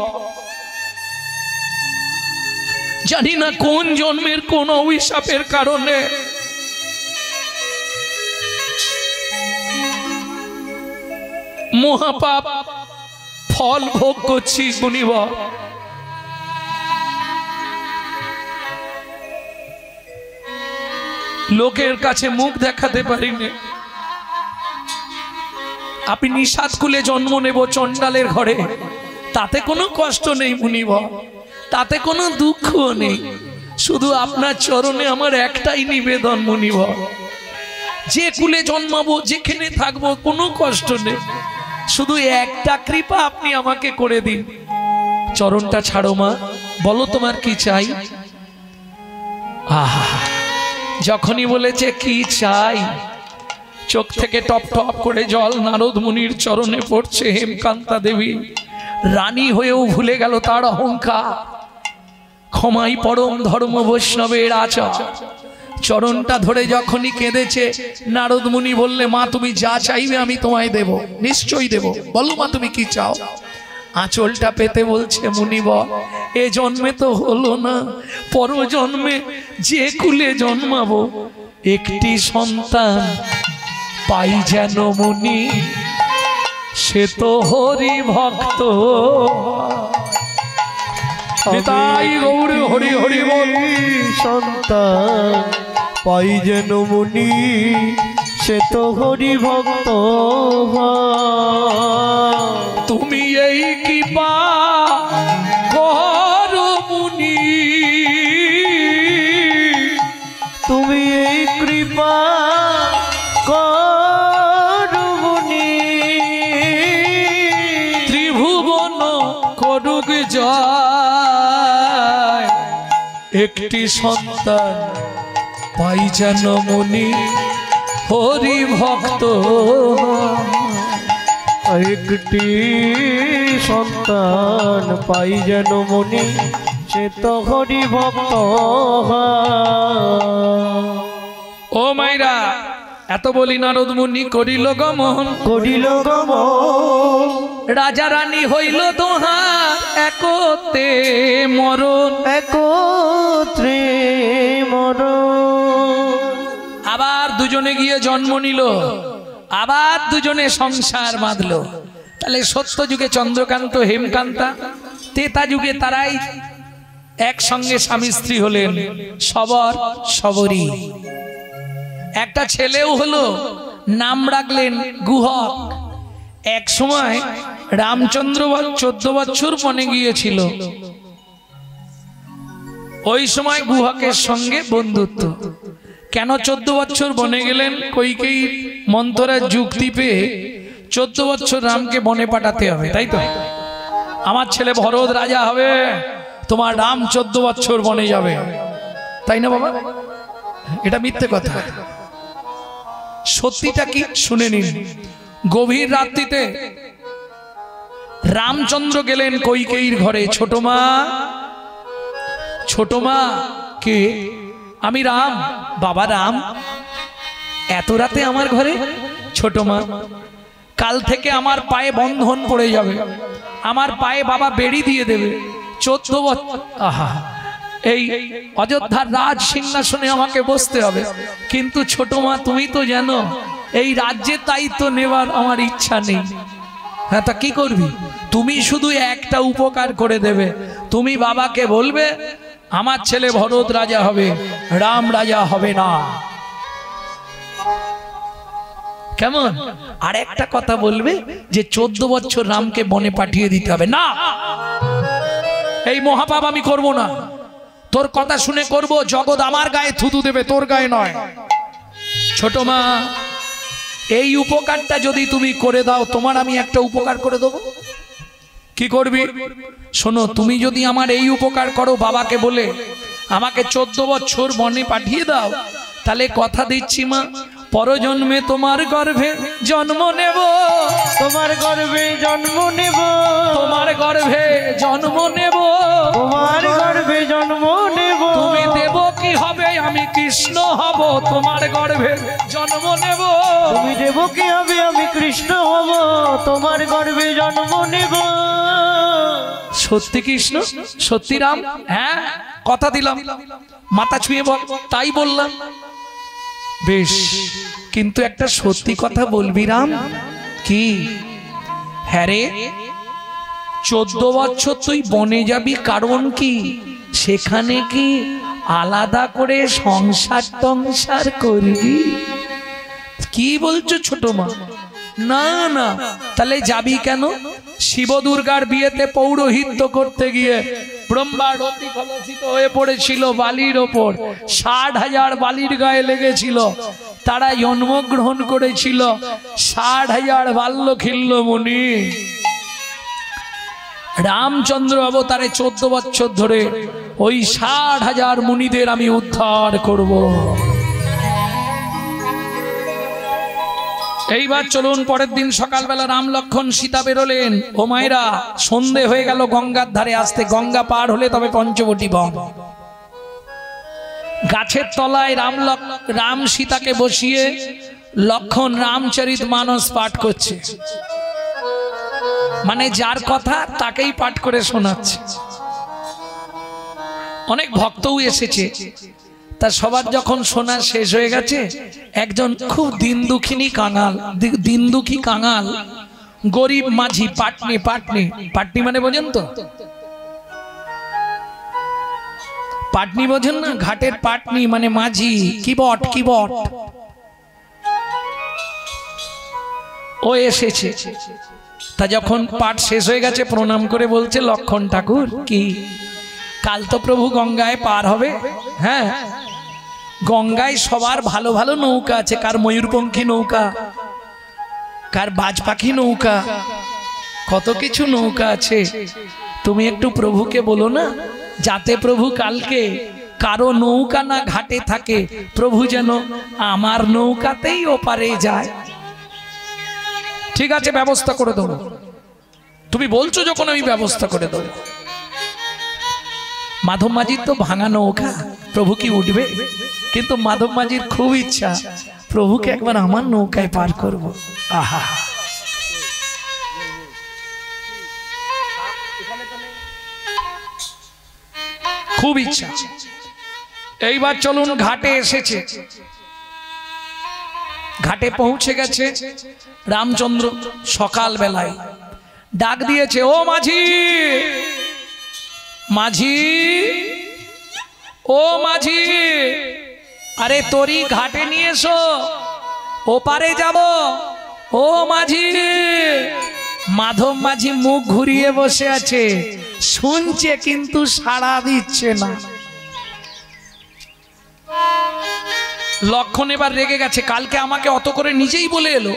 জানি না কোন জন্মের কোন অভিশাপের কারণে মহাপাপ ফল ভোগ করছি। মুনিবর, লোকের কাছে মুখ দেখাতে পারিনি। আপনি নিষাদ কুলে জন্ম নেব চণ্ডালের ঘরে, তাতে কোনো কষ্ট নেই মুনিবর, তাতে কোনো দুঃখ নেই। শুধু আপনার চরণে আমার একটাই নিবেদন মুনিবর, যে কুলে জন্মাবো, যেখানে থাকবো, কোনো কষ্ট নেই, শুধু একটা কৃপা আপনি আমাকে করে দিন। চরণটা ছাড়ো মা, বলো তোমার কি চাই। আহা, যখনই বলেছে কি চাই, চোখ থেকে টপ টপ করে জল নারদ মুনির চরণে পড়ছে। হেমকান্তা দেবী রানী হয়েও ভুলে গেল তার অহংকার। ক্ষমাই পরম ধর্ম বৈষ্ণবের আচার। চরণটা ধরে যখনই কেঁদেছে, নারদ মুনি বললে, মা তুমি যা চাইবে আমি তোমায় দেব, নিশ্চয়ই দেব, বলো মা তুমি কি চাও। আঁচলটা পেতে বলছে মুনিবর এ জন্মে তো হলো না, পর জন্মে যে কুলে জন্মাবো একটি সন্তান পাই যেন মুনি, সে তো হরি ভক্ত। নিতাই গৌর হরি হরি বল। সন্তান পাই যেন মুনি, সে তো হরি ভক্ত। তুমি এই কৃপা করো মুনি, তুমি এই কৃপা করো মুনি, ত্রিভুবন করুক জয়, একটি সন্তান পাই যেন মুনি, হরি ভক্ত। একটি সন্তান পাই যেন মুনি, সে তো হরি ভক্ত। ও মাইরা এত বলি নারদ মুনি করিল গমন, করিল গমন, রাজা রানী হইল দোহার একতে মরণ, একত্রে মরণ। আবার দুজনে গিয়ে জন্ম নিল, আবার দুজনে সংসার বাঁধলো। তাহলে সত্য যুগে চন্দ্রকান্ত হেমকান্তা, তেতা যুগে তারাই একসঙ্গে স্বামী স্ত্রী হলেন, সবর সবরী। একটা ছেলেও হলো, নাম রাখলেন গুহক। এক সময় রামচন্দ্র 14 বছর বনে গিয়েছিল, ওই সময় গুহকের সঙ্গে বন্ধুত্ব। কেন 14 বছর বনে গেলেন? কইকেয়ী মন্থরার যুক্তি পেয়ে 14 বছর রামকে বনে পাঠাতে হবে, তাই তো? আমার ছেলে ভরত রাজা হবে, তোমার রাম 14 বছর বনে যাবে, তাই না বাবা? এটা মিথ্যে কথা। সত্যিটা কি শুনে নিন। গভীর রাত্রিতে রামচন্দ্র গেলেন কইকেয়ীর ঘরে। ছোট মা, ছোট মা। কে? আমি রাম। বাবা রাম, এত রাতে আমার ঘরে? ছোট মা, কাল থেকে আমার পায়ে বন্ধন পড়ে যাবে, আমার পায়ে বাবা বেড়ি দিয়ে দেবে। 14 বছর আহা, এই অযোধ্যার রাজ সিংহাসনে আমাকে বসতে হবে। কিন্তু ছোট মা তুমি তো জানো এই রাজ্যের দায়িত্ব নেবার আমার ইচ্ছা নেই। হ্যাঁ, তা কি করবি? তুমি শুধু একটা উপকার করে দেবে, তুমি বাবাকে বলবে আমার ছেলে ভরত রাজা হবে, রাম রাজা হবে না। কেমন? আর একটা কথা বলবে যে 14 বছর রামকে বনে পাঠিয়ে দিতে হবে। না, এই মহাপাপ আমি করব না। তোর কথা শুনে করব, জগৎ আমার গায়ে থুতু দেবে, তোর গায়ে নয়। ছোট মা, এই উপকারটা যদি তুমি করে দাও, তোমার আমি একটা উপকার করে দেবো। কি করবি? শোনো, তুমি যদি আমার এই উপকার করো, বাবাকে বলে আমাকে 14 বছর বনে পাঠিয়ে দাও, তাহলে কথা দিচ্ছি মা, পরজন্মে তোমার গর্ভে জন্ম নেব, তোমার গর্ভে জন্ম নেব, তোমার গর্ভে জন্ম নেব, তোমার গর্ভে জন্ম নেব। তুমি দেব কি হবে, আমি কৃষ্ণ হব, তোমার গর্ভে জন্ম নেব। তুমি দেব কি হবে, আমি কৃষ্ণ হব, তোমার গর্ভে জন্ম নেব। সত্যি কৃষ্ণ, সত্যি রাম? হ্যাঁ, কথা দিলাম। মাথা ছুঁয়ে বল। তাই বললাম। বেশ, কিন্তু একটা সত্যি কথা বলবি রাম। কি? হ্যাঁ রে, 14 বছর তুই বনে যাবি, কারণ কি? সেখানে কি আলাদা করে সংসার টংসার করবি? কি বলছো ছোট মা? না না, তাহলে যাবি কেন? শিব দুর্গার বিয়েতে পৌরোহিত্য করতে গিয়ে ব্রহ্মার অতি কলুষিত হয়ে পড়েছিল বালির ওপর। 60,000 বালির গায়ে লেগেছিল, তারা জন্মগ্রহণ করেছিল। 60,000 বাল্য খিল্ল মুনি। রামচন্দ্র অবতারে 14 বছর ধরে ওই 60,000 মুনিদের আমি উদ্ধার করব। এইবার চলুন, পরের দিন সকালবেলা রাম লক্ষণ সীতা বেরোলেন। ও মায়েরা, সন্ধে হয়ে গেল, গঙ্গার ধারে আসতে। গঙ্গা পার হলে তবে পঞ্চবটী বন। গাছের তলায় রাম সীতাকে বসিয়ে লক্ষণ রামচরিত মানস পাঠ করছে। মানে যার কথা তাকেই পাঠ করে শোনাচ্ছে। অনেক ভক্তও এসেছে, তা সবার যখন শোনা শেষ হয়ে গেছে, একজন খুব দিন দুঃখী কাঙাল গরিব মাঝি, পাটনি মানে বোঝেন তো? পাটনি বোঝেন না? ঘাটের পাটনি মানে মাঝি, কিবট। ও এসেছে, তা যখন পাঠ শেষ হয়ে গেছে প্রণাম করে বলছে, লক্ষণ ঠাকুর কি কাল তো প্রভু গঙ্গায় পার হবে? হ্যাঁ, গঙ্গায় সবার ভালো ভালো নৌকা আছে, কার ময়ূরপঙ্খী নৌকা, কার বাজ পাখি নৌকা, কত কিছু নৌকা আছে। তুমি একটু প্রভুকে বলো না, যাতে প্রভু কালকে কারো নৌকা না ঘাটে থাকে, প্রভু যেন আমার নৌকাতেই ওপারে যায়। ঠিক আছে, ব্যবস্থা করে দেবো। তুমি বলছো যখন আমি ব্যবস্থা করে দেবো। মাধব মাঝির তো ভাঙা নৌকা, প্রভু কি উঠবে? কিন্তু মাধব মাঝির খুব ইচ্ছা প্রভুকে একবার আমার নৌকায় পার করব। আহা, খুব ইচ্ছা। এইবার চলুন, ঘাটে এসেছে, ঘাটে পৌঁছে গেছে। রামচন্দ্র সকাল বেলায় ডাক দিয়েছে, ও মাঝি, মাঝি, ও মাঝি, আরে তোরি ঘাটে নিয়ে এসো, ওপারে যাব। ও মাঝি। মাধব মাঝি মুখ ঘুরিয়ে বসে আছে, শুনছে কিন্তু সাড়া দিচ্ছে না। লক্ষণ এবার রেগে গেছে, কালকে আমাকে অত করে নিজেই বলে এলো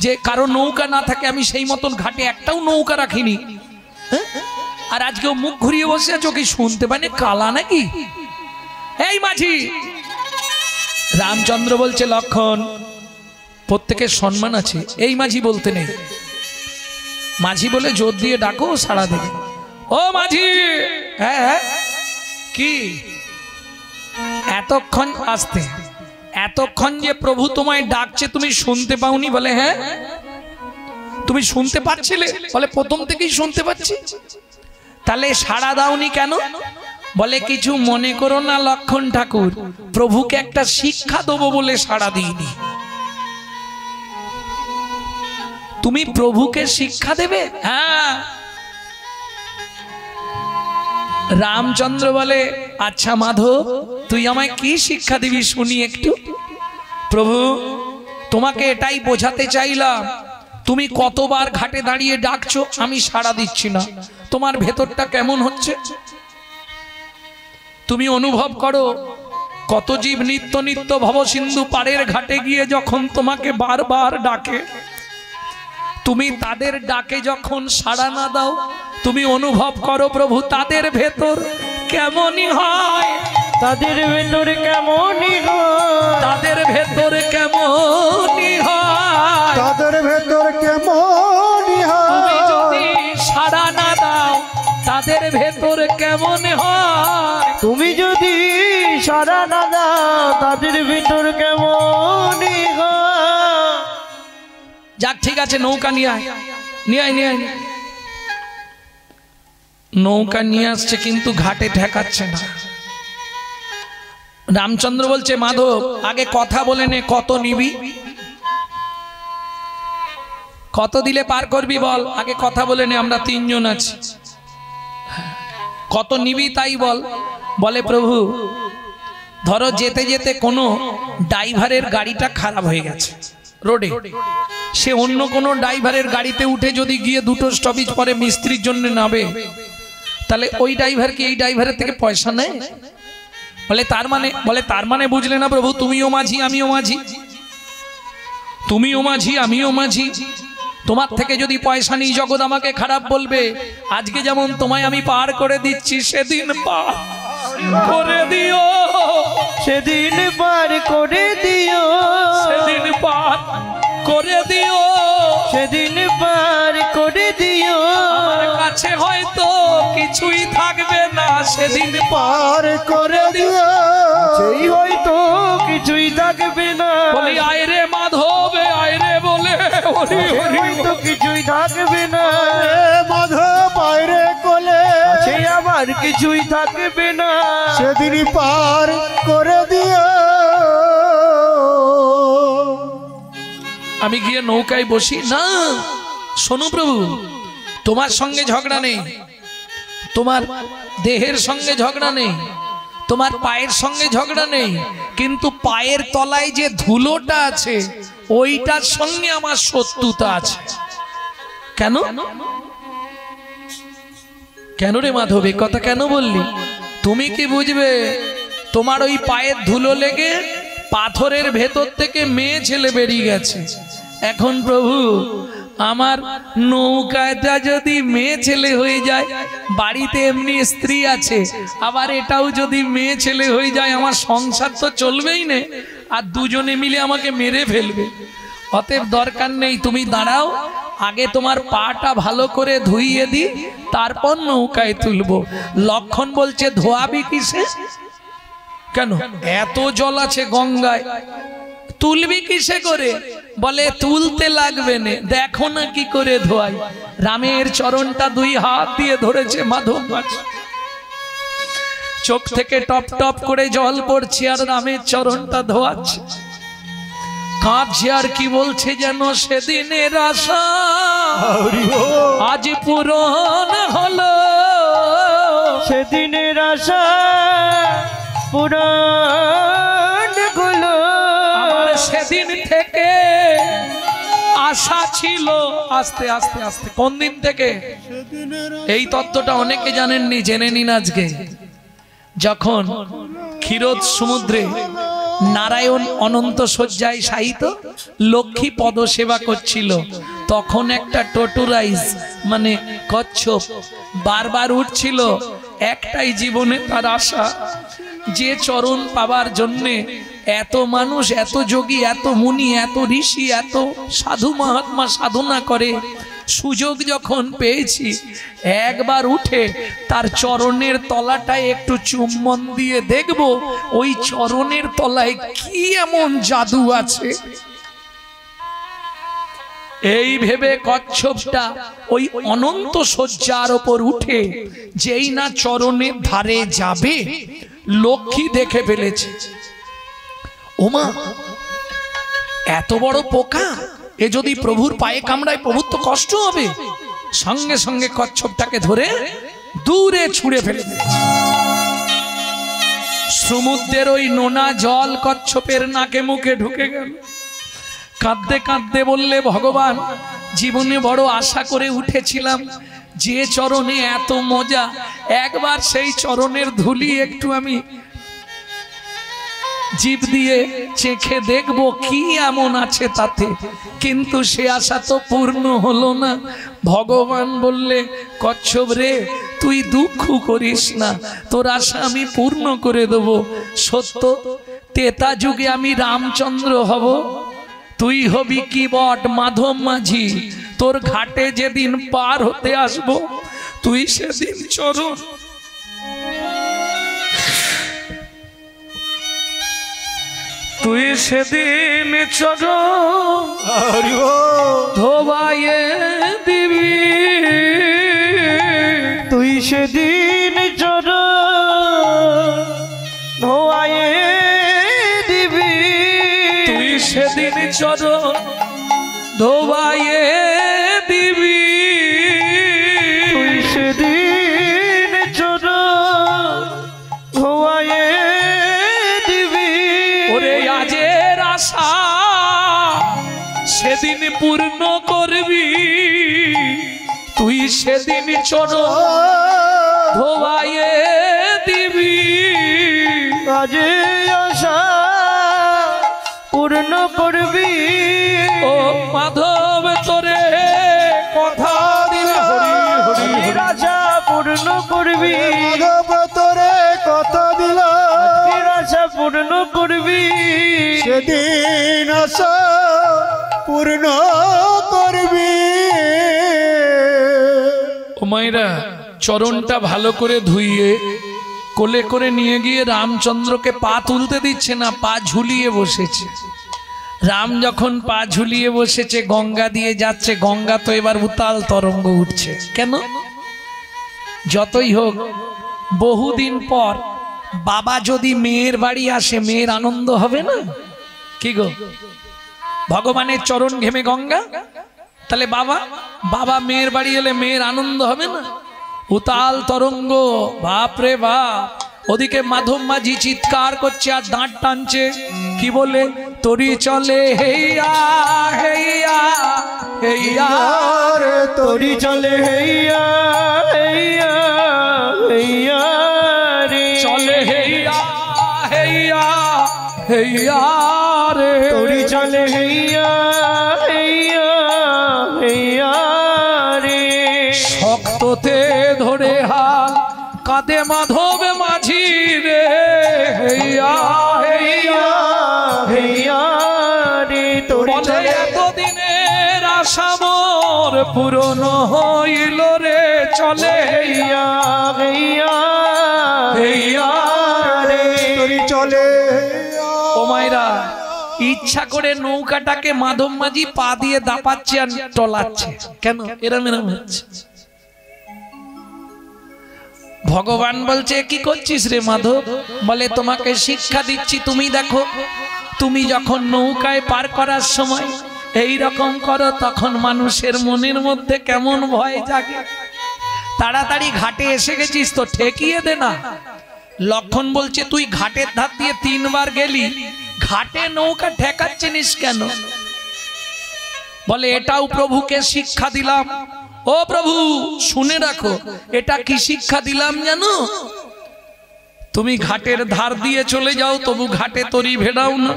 যে কারো নৌকা না থাকে আমি সেই মতন ঘাটে একটাও নৌকা রাখিনি, আর আজকেও মুখ ঘুরিয়ে বসে আছো, কি শুনতে পাইনি কালা নাকি? এই মাঝি। রামচন্দ্র বলছে, লক্ষণ, প্রত্যেকের সম্মান আছে, এই মাঝি বলতে নেই, মাঝি বলে জোর দিয়ে ডাকো, সাড়া দেবে। ও মাঝি। হ্যাঁ, কি এতক্ষণ আসতে, এতক্ষণ যে প্রভু তোমায় ডাকছে তুমি শুনতে পাওনি? বলে হ্যাঁ। তুমি শুনতে পাচ্ছিলে? বলে প্রথম থেকেই শুনতে পাচ্ছি। তাহলে সাড়া দাওনি কেন? বলে কিছু মনে করো না লক্ষণ ঠাকুর, প্রভুকে একটা শিক্ষা দেবো বলে সাড়া দিইনি। তুমি প্রভুকে শিক্ষা দেবে? হ্যাঁ। রামচন্দ্র বলে, আচ্ছা মাধব, তুই আমায় কি শিক্ষা দিবি শুনি একটু। প্রভু, তোমাকে এটাই বোঝাতে চাইলাম, তুমি কতবার ঘাটে দাঁড়িয়ে ডাকছো, আমি সাড়া দিচ্ছি না, তোমার ভেতরটা কেমন হচ্ছে? তুমি অনুভব করো, কত জীব নিত্য নিত্য ভবসিন্ধু পাড়ের ঘাটে গিয়ে যখন তোমাকে বারবার ডাকে, তুমি তাদের ডাকে যখন সাড়া না দাও, তুমি অনুভব করো প্রভু তাদের ভেতর কেমনই হয়, তাদের ভেতর কেমনই হয়, তাদের ভেতর কেমনই হয়, তাদের ভেতর কেমনই তুমি যদি হয়, সাড়া না দাও তাদের ভেতর কেমন হয়, তুমি যদি সাড়া না দাও তাদের ভেতর কেমনই হয়। যাক ঠিক আছে, নৌকা নিয়ে আয়, নিয়ে আয়, নিয়ে আয়। নৌকা নিয়ে আসছে কিন্তু ঘাটে ঠেকাচ্ছে না। রামচন্দ্র বলছে, মাধব আগে কথা বলে নে, কত নিবি, কত দিলে পার করবি বল, আগে কথা বলে নে, আমরা তিনজন আছি, কত নিবি তাই বল। বলে প্রভু, ধরো যেতে যেতে কোনো ড্রাইভারের গাড়িটা খারাপ হয়ে গেছে রোডে, সে অন্য কোনো ড্রাইভারের গাড়িতে উঠে যদি গিয়ে দুটো স্টপেজ পরে মিস্ত্রির জন্য নামে, তাহলে ওই ড্রাইভার কি এই ড্রাইভারের থেকে পয়সা নেয়? বলে তার মানে বুঝলে না প্রভু, তুমিও মাঝি আমিও মাঝি, তুমিও মাঝি আমিও মাঝি, তোমার থেকে যদি পয়সা নিই জগৎ আমাকে খারাপ বলবে। আজকে যেমন তোমায় আমি পার করে দিচ্ছি, সেদিন পার করে দিও, সেদিন পার করে দিও, সেদিন পার করে দিও, সেদিন পার করে দিও। আমার কাছে হয়তো কিছুই থাকবে না, সেদিন পার করে দিও, সেই হয়তো কিছুই থাকবে না। বলি আয় রে মাধব, আয় রে বলে হরি হরি হয়তো কিছুই কিছুই থাকবে না, মাধব বাইরে কোলে সে আমার কিছুই থাকবে না, সেদিনই পার করে দিও। আমি গিয়ে নৌকায় বসি না। শোনো প্রভু, তোমার সঙ্গে ঝগড়া নেই, তোমার দেহের সঙ্গে ঝগড়া নেই, তোমার পায়ের সঙ্গে ঝগড়া নেই, কিন্তু পায়ের তলায় যে ধুলোটা আছে ওইটার সঙ্গে আমার শত্রুতা আছে। কেন কেন রে মাধব, এ কথা কেন বললি? তুমি কি বুঝবে? তোমার ওই পায়ের ধুলো লেগে পাথরের ভেতর থেকে মেয়ে ছেলে বেরিয়ে গেছে। এখন প্রভু, আমার নৌকাটা যদি মেয়ে ছেলে হয়ে যায়, বাড়িতে এমনি স্ত্রী আছে, আবার এটাও যদি মেয়ে ছেলে হয়ে যায়, আমার সংসার তো চলবেই না, আর দুজনে মিলে আমাকে মেরে ফেলবে। অতএব দরকার নেই, তুমি দাঁড়াও, আগে তোমার পাটা ভালো করে ধুইয়ে দি, তারপর নৌকায় তুলবো। লক্ষণ বলছে ধোয়াবি কিসে? কেন এত জল আছে গঙ্গায়, তুলবি কিসে করে? বলে তুলতে লাগবে না, দেখো না কি করে ধোয়াই। রামের চরণটা দুই হাত দিয়ে ধরেছে মাধব, চোখ থেকে টপ টপ করে জল পড়ছে, আর রামের চরণটা ধোয়াচ্ছে, কাঁদছে, আর কি বলছে যেন, সেদিনের আশা আজ পূরণ হলো, সেদিনের আশা পূরণ হলো, আমার সেদিন থেকে আশা ছিল। আস্তে আস্তে আস্তে, কোন দিন থেকে? এই তত্ত্বটা অনেকে জানেননি, জেনে নিন আজকে। যখন ক্ষীরোদ সমুদ্রে নারায়ণ অনন্ত শয্যায় শায়িত লক্ষ্মী পদ সেবা করছিল, তখন একটা টটুরাইজ মানে কচ্ছপ বারবার উঠছিল, একটাই জীবনে তার আশা, যে চরণ পাবার জন্যে এত মানুষ, এত যোগী, এত মুনি, এত ঋষি, এত সাধু মহাত্মা সাধনা করে, সুযোগ যখন পেয়েছি একবার উঠে তার চরণের তলাটায় একটু চুম্বন দিয়ে দেখব ওই চরণের তলায় কি এমন জাদু আছে। এই ভেবে কচ্ছপটা ওই অনন্ত শয্যার ওপর উঠে যেই না চরণের ধারে যাবে, লক্ষ্মী দেখে ফেলেছে, ওমা এত বড় পোকা, এ যদি প্রভুর পায়ে কামড়ায় প্রভুর তো কষ্ট হবে। সঙ্গে সঙ্গে কচ্ছপটাকে ধরে দূরে ছুঁড়ে ফেলে দিয়েছে। সমুদ্রের ওই নোনা জল কচ্ছপের নাকে মুখে ঢুকে গেল। কাঁদতে কাঁদতে বললে, ভগবান, জীবনে বড় আশা করে উঠেছিলাম, যে চরণে এত মজা, একবার সেই চরণের ধুলি একটু আমি জীব দিয়ে চেখে দেখবো কি এমন আছে তাতে, কিন্তু সে আশা তো পূর্ণ হলো না। ভগবান বললে, কচ্ছপ রে, তুই দুঃখ করিস না, তোর আশা আমি পূর্ণ করে দেব। সত্য তেতা যুগে আমি রামচন্দ্র হব, তুই হবি কি বট মাধব মাঝি, তোর ঘাটে যেদিন পার হতে আসব, তুই সেদিন চরণ তুই সেদিন চরণ ধোবাইয়ে দিবি, তুই সেদিন চরণ ধোয়ায়ে দিবি, তুই সেদিন চরণ ধোবাইয়ে দিবি, তুই সেদিন চরণ ধোয়ায়ে দিবি। ওরে আজের আশা সেদিন পূর্ণ করবি, তুই সেদিন চরণ ধোবাইয়ে দিবি। আজ আশা পূর্ণ করবি, ও মাধব তোরে কথা দিলে, আজকের আশা পূর্ণ করবি, মাধব তোরে কথা দিল, আজকের আশা পূর্ণ করবি, সেদিন আশা পূর্ণ করবি। ও মায়েরা, চরণটা ভালো করে ধুইয়ে কোলে করে নিয়ে গিয়ে রামচন্দ্রকে পা তুলতে দিচ্ছে না, পা ঝুলিয়ে বসেছে। রাম যখন পা ঝুলিয়ে বসেছে, গঙ্গা দিয়ে যাচ্ছে, গঙ্গা তো এবার উতাল তরঙ্গ উঠছে। কেন? যতই হোক বহুদিন পর বাবা যদি মেয়ের বাড়ি আসে, মেয়ের আনন্দ হবে না? কি গো, ভগবানের চরণ ঘেমে গঙ্গা, তাহলে বাবা বাবা মেয়ের বাড়ি এলে মেয়ের আনন্দ হবে না? উতাল তরঙ্গ, বাপরে বাপ। ওদিকে মাধব মাঝি চিৎকার করছে আর দাঁত টানছে, কি বলে? তরি চলে হেইয়া হেইয়া হেইয়া রে, তরি চলে হেইয়া হেইয়া হেইয়া রে, চলে হেইয়া হেইয়া হেইয়া রে, তরি চলে হেইয়া হেইয়া হেইয়া রে। শক্ততে ধরে হাল কাঁদে মাধব মাঝি রে, হেইয়া হেইয়া হেইয়া রে, তরি বলে চলে এতদিনের আশা মোর পূরণ হইল রে, চলে হেইয়া হেইয়া হেইয়া রে, তরি চলে ও মাইরা। ইচ্ছা করে নৌকাটাকে মাধব মাঝি পা দিয়ে দাপাচ্ছে আর টলাচ্ছে। কেন? এরম এরম হচ্ছে। ভগবান বলছে, কি করছিস রে মাধব? বলে, তোমাকে শিক্ষা দিচ্ছি। তুমি দেখো, তুমি যখন নৌকায় পার করার সময় এই রকম করো, তখন মানুষের মনের মধ্যে কেমন ভয় জাগে। তাড়াতাড়ি ঘাটে এসে গেছিস তো ঠেকিয়ে দে না। লক্ষণ বলছে, তুই ঘাটের ধার দিয়ে 3 বার গেলি, ঘাটে নৌকা ঠেকাচ্ছিস কেন? বলে, এটাও প্রভুকে শিক্ষা দিলাম। ও প্রভু, শুনে রাখো, এটা কি শিক্ষা দিলাম জানো? তুমি ঘাটের ধার দিয়ে চলে যাও, তবু ঘাটে তরি ভেড়াও না।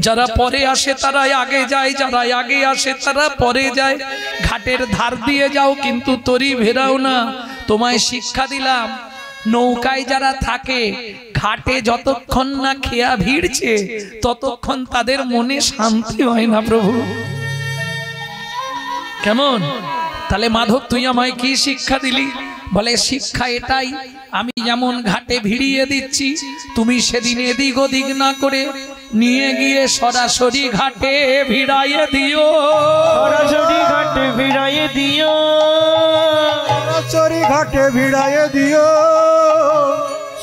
যারা পরে আসে তারা আগে যায়, যারা আগে আসে তারা পরে যায়। ঘাটের ধার দিয়ে যাও, কিন্তু তরি ভেড়াও না। তোমায় শিক্ষা দিলাম, নৌকায় যারা থাকে, ঘাটে যতক্ষণ না খেয়া ভিড়ছে ততক্ষণ তাদের মনে শান্তি হয় না প্রভু। কেমন? তাহলে মাধব, তুই আমায় কি শিক্ষা দিলি? বলে, শিক্ষা এটাই, আমি যেমন ঘাটে ভিড়িয়ে দিচ্ছি, তুমি সেদিন এদিক ওদিক না করে নিয়ে গিয়ে সরাসরি ঘাটে ভিড়াইয়ে দিও। সরাসরি ঘাটে ভিড়াইয়ে দিও, সরাসরি ঘাটে ভিড়াইয়ে দিও,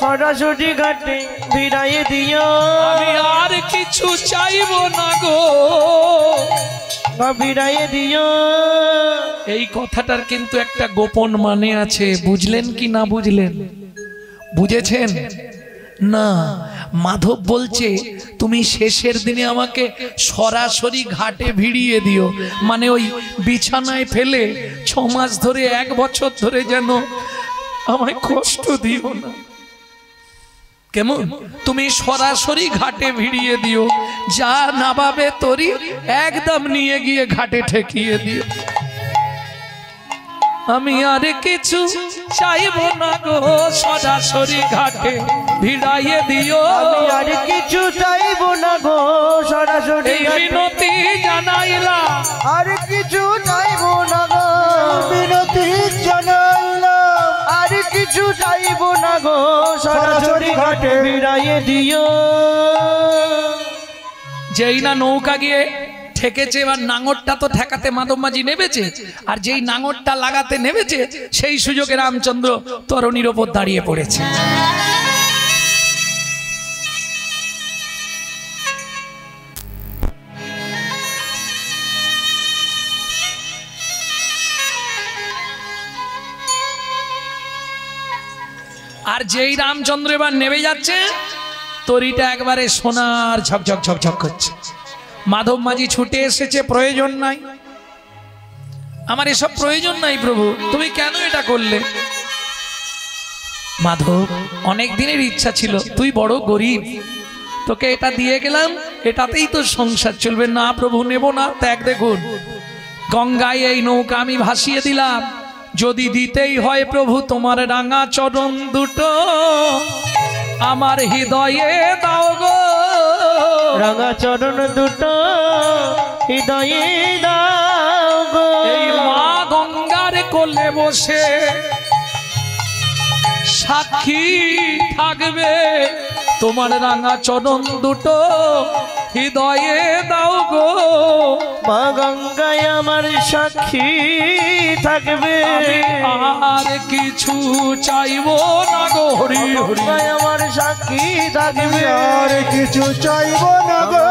সরাসরি ঘাটে ভিড়াইয়ে দিও। আমি আর কিছু চাইবো না গো, ভিড়াইয়ে দিও। এই কথাটার কিন্তু একটা গোপন মানে আছে। বুঝলেন কি না বুঝলেন? বুঝেছেন না? মাধব বলছে, তুমি শেষের দিনে আমাকে সরাসরি ঘাটে ভিড়িয়ে দিও, মানে ওই বিছানায় ফেলে 6 মাস ধরে 1 বছর ধরে যেন আমায় কষ্ট দিও না। কেমন? তুমি সরাসরি ঘাটে ভিড়িয়ে দিও, যা নাবাবে তরি একদম নিয়ে গিয়ে ঘাটে ঠেকিয়ে দিও। আমি আর কিছু চাইবো না গো, সরাসরি ঘাটে ভিড়াইয়ে দিও। আমি আর কিছু চাইবো না গো, সরাসরি বিনতি জানাইলাম, আর কিছু চাইবো না গো, বিনতি জানাইলাম, আর কিছু চাইবো না গো, সরাসরি ঘাটে ভিড়াইয়ে দিও। যেই না নৌকা গিয়ে ঠেকেছে, এবার নাঙরটা তো ঠেকাতে মাধব মাঝি নেমেছে, আর যেই নাঙরটা লাগাতে নেমেছে সেই সুযোগে রামচন্দ্র তরণীর ওপর দাঁড়িয়ে পড়েছে। আর যেই রামচন্দ্র এবার নেমে যাচ্ছে, তরিটা একবারে সোনার ঝকঝক ঝকঝক করছে। মাধব মাঝি ছুটে এসেছে, প্রয়োজন নাই, আমার এসব প্রয়োজন নাই প্রভু, তুমি কেন এটা করলে? মাধব, অনেক দিনের ইচ্ছা ছিল, তুই বড় গরিব, তোকে এটা দিয়ে গেলাম, এটাতেই তো সংসার চলবে। না প্রভু, নেব না। ত্যাগ, দেখুন গঙ্গায় এই নৌকা আমি ভাসিয়ে দিলাম, যদি দিতেই হয় প্রভু তোমার রাঙা চরণ দুটো আমার হৃদয়ে দাও গো, রাঙা চরণ দুটো হৃদয়ে দাও গো। এই মা গঙ্গার কোলে বসে সাক্ষী থাকবে তোমার রাঙা চরণ দুটো হৃদয়ে দাও গো। মা গঙ্গায় আমার সাক্ষী থাকবে, আর কিছু চাইবো না গো। হরি হরি আমার সাক্ষী থাকবে, আর কিছু চাইব না গো।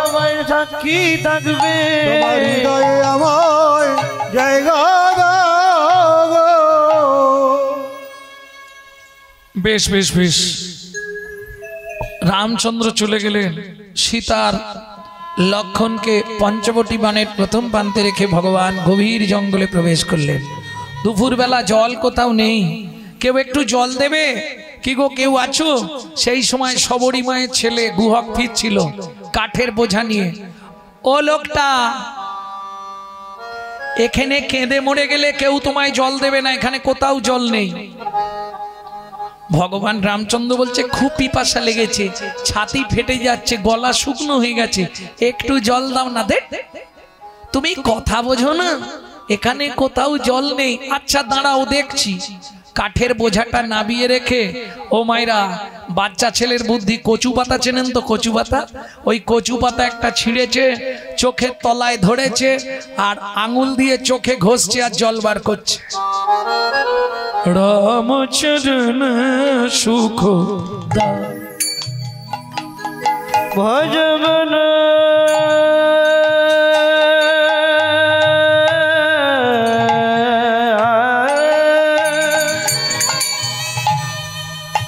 আমার সাক্ষী থাকবে, তোমার হৃদয়ে আমার জায়গা দাও গো। বেশ বেশ বেশ। রামচন্দ্র চলে গেলেন। সীতার লক্ষণকে পঞ্চবটী বানের প্রথম প্রান্তে রেখে ভগবান গভীর জঙ্গলে প্রবেশ করলেন। দুপুরবেলা জল কোথাও নেই, কেউ একটু জল দেবে কি গো, কেউ আছো? সেই সময় সবরী মায়ের ছেলে গুহক ফিরছিল কাঠের বোঝা নিয়ে। ও লোকটা, এখানে কেঁদে মরে গেলে কেউ তোমায় জল দেবে না, এখানে কোথাও জল নেই। ভগবান রামচন্দ্র বলছে খুব পিপাসা লেগেছে, ছাতি ফেটে যাচ্ছে, গলা শুকনো হয়ে গেছে, একটু জল দাও না। দে, তুমি কথা বোঝো না, এখানে কোথাও জল নেই। আচ্ছা দাঁড়াও দেখছি। কাঠের বোঝাটা নাবিয়ে রেখে, ও মায়েরা, বাচ্চা ছেলের বুদ্ধি, কচু পাতা চেনেন তো? কচু পাতা, ওই কচু পাতা একটা ছিঁড়েছে, চোখের তলায় ধরেছে, আর আঙুল দিয়ে চোখে ঘষছে আর জল বার করছে। রামচরণ সুখ ভজবন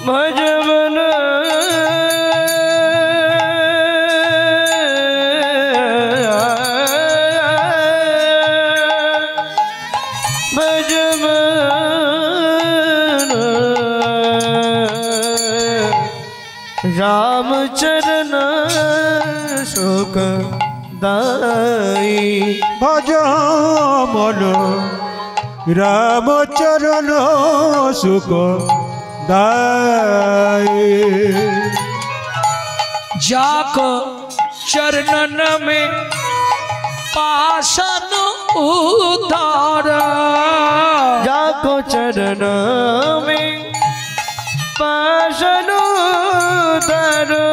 ভজবন रामचरण सुख दाई ভজ মন রামচরণ সুখ দায়। जाको चरणन में पाशन उतार, जाको चरण में पाशन उतारो,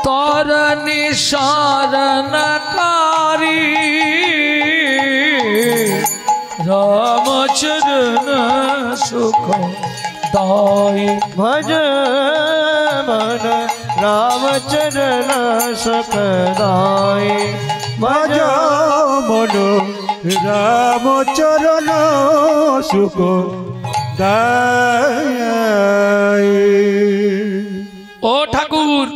तोर निशरणकारी रामचरण सुख दाई। भज मन रामचरण सुख दाई। ভজ মন রামচরণ সুখ দায়। ও ঠাকুর,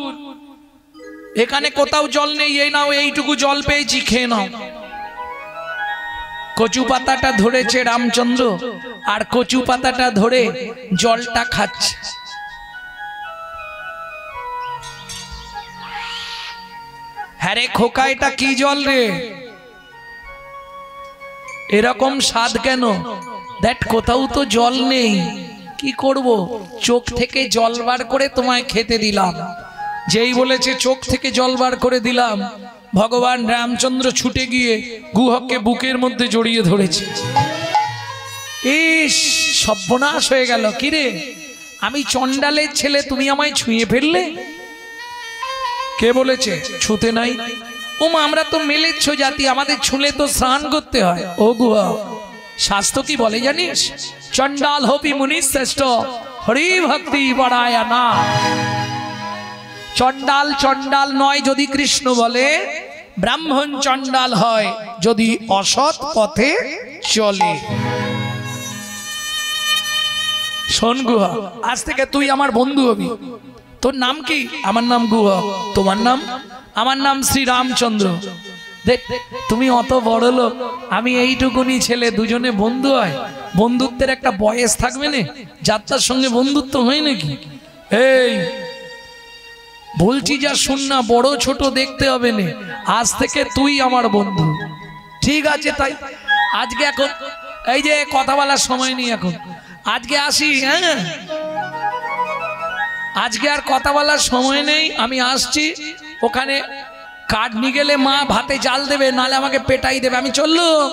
এখানে কোথাও জল নেই, এই নাও, এইটুকু জল পেয়েছি, খেয়ে নাও। কচু পাতাটা ধরেছে রামচন্দ্র, আর কচু পাতাটা ধরে জলটা খাচ্ছে। হ্যাঁ রে খোকা, এটা কি জল রে? এরকম স্বাদ কেন? দেখ কোথাও তো জল নেই, কি করব? চোখ থেকে জল বার করে তোমায় খেতে দিলাম। যেই বলেছে চোখ থেকে জল বার করে দিলাম, ভগবান রামচন্দ্র ছুটে গিয়ে গুহককে বুকের মধ্যে জড়িয়ে ধরেছে। ইস, সর্বনাশ হয়ে গেল। কিরে, আমি চণ্ডালের ছেলে, তুমি আমায় ছুঁয়ে ফেললে? কে বলেছে ছুঁতে নাই? ওমা, আমরা তো মেলেচ্ছ জাতি, আমাদের ছুঁলে তো স্নান করতে হয়। ও গুহা, শাস্ত্র কি বলে জানিস? চণ্ডাল হবি মুনি শ্রেষ্ঠ, হরি ভক্তি বাড়ায় না। চণ্ডাল চণ্ডাল নয় যদি কৃষ্ণ বলে, ব্রাহ্মণ চণ্ডাল হয় যদি অসৎ পথে চলে। শোন গুহা, আজ থেকে তুই আমার বন্ধু হবি। তোর নাম কি? আমার নাম গুহা। তোমার নাম? আমার নাম শ্রী রামচন্দ্র। দেখ, তুমি অত বড় লোক, আমি এইটুকুনি ছেলে, দুজনে বন্ধু হয়। বন্ধুত্বের একটা বয়স থাকবে না? যাত্রার সঙ্গে বন্ধুত্ব হয় নাকি? এই বলছি যা শুন না, বড় ছোট দেখতে হবে না, আজ থেকে তুই আমার বন্ধু, ঠিক আছে? তাই আজকে এখন এই যে কথা বলার সময় নেই, এখন আজকে আসি। হ্যাঁ, আজকে আর কথা বলার সময় নেই, আমি আসছি। ওখানে কাঠ নিয়ে গেলে মা ভাতে জাল দেবে, নালে আমাকে পেটাই দেবে। আমি চললুম।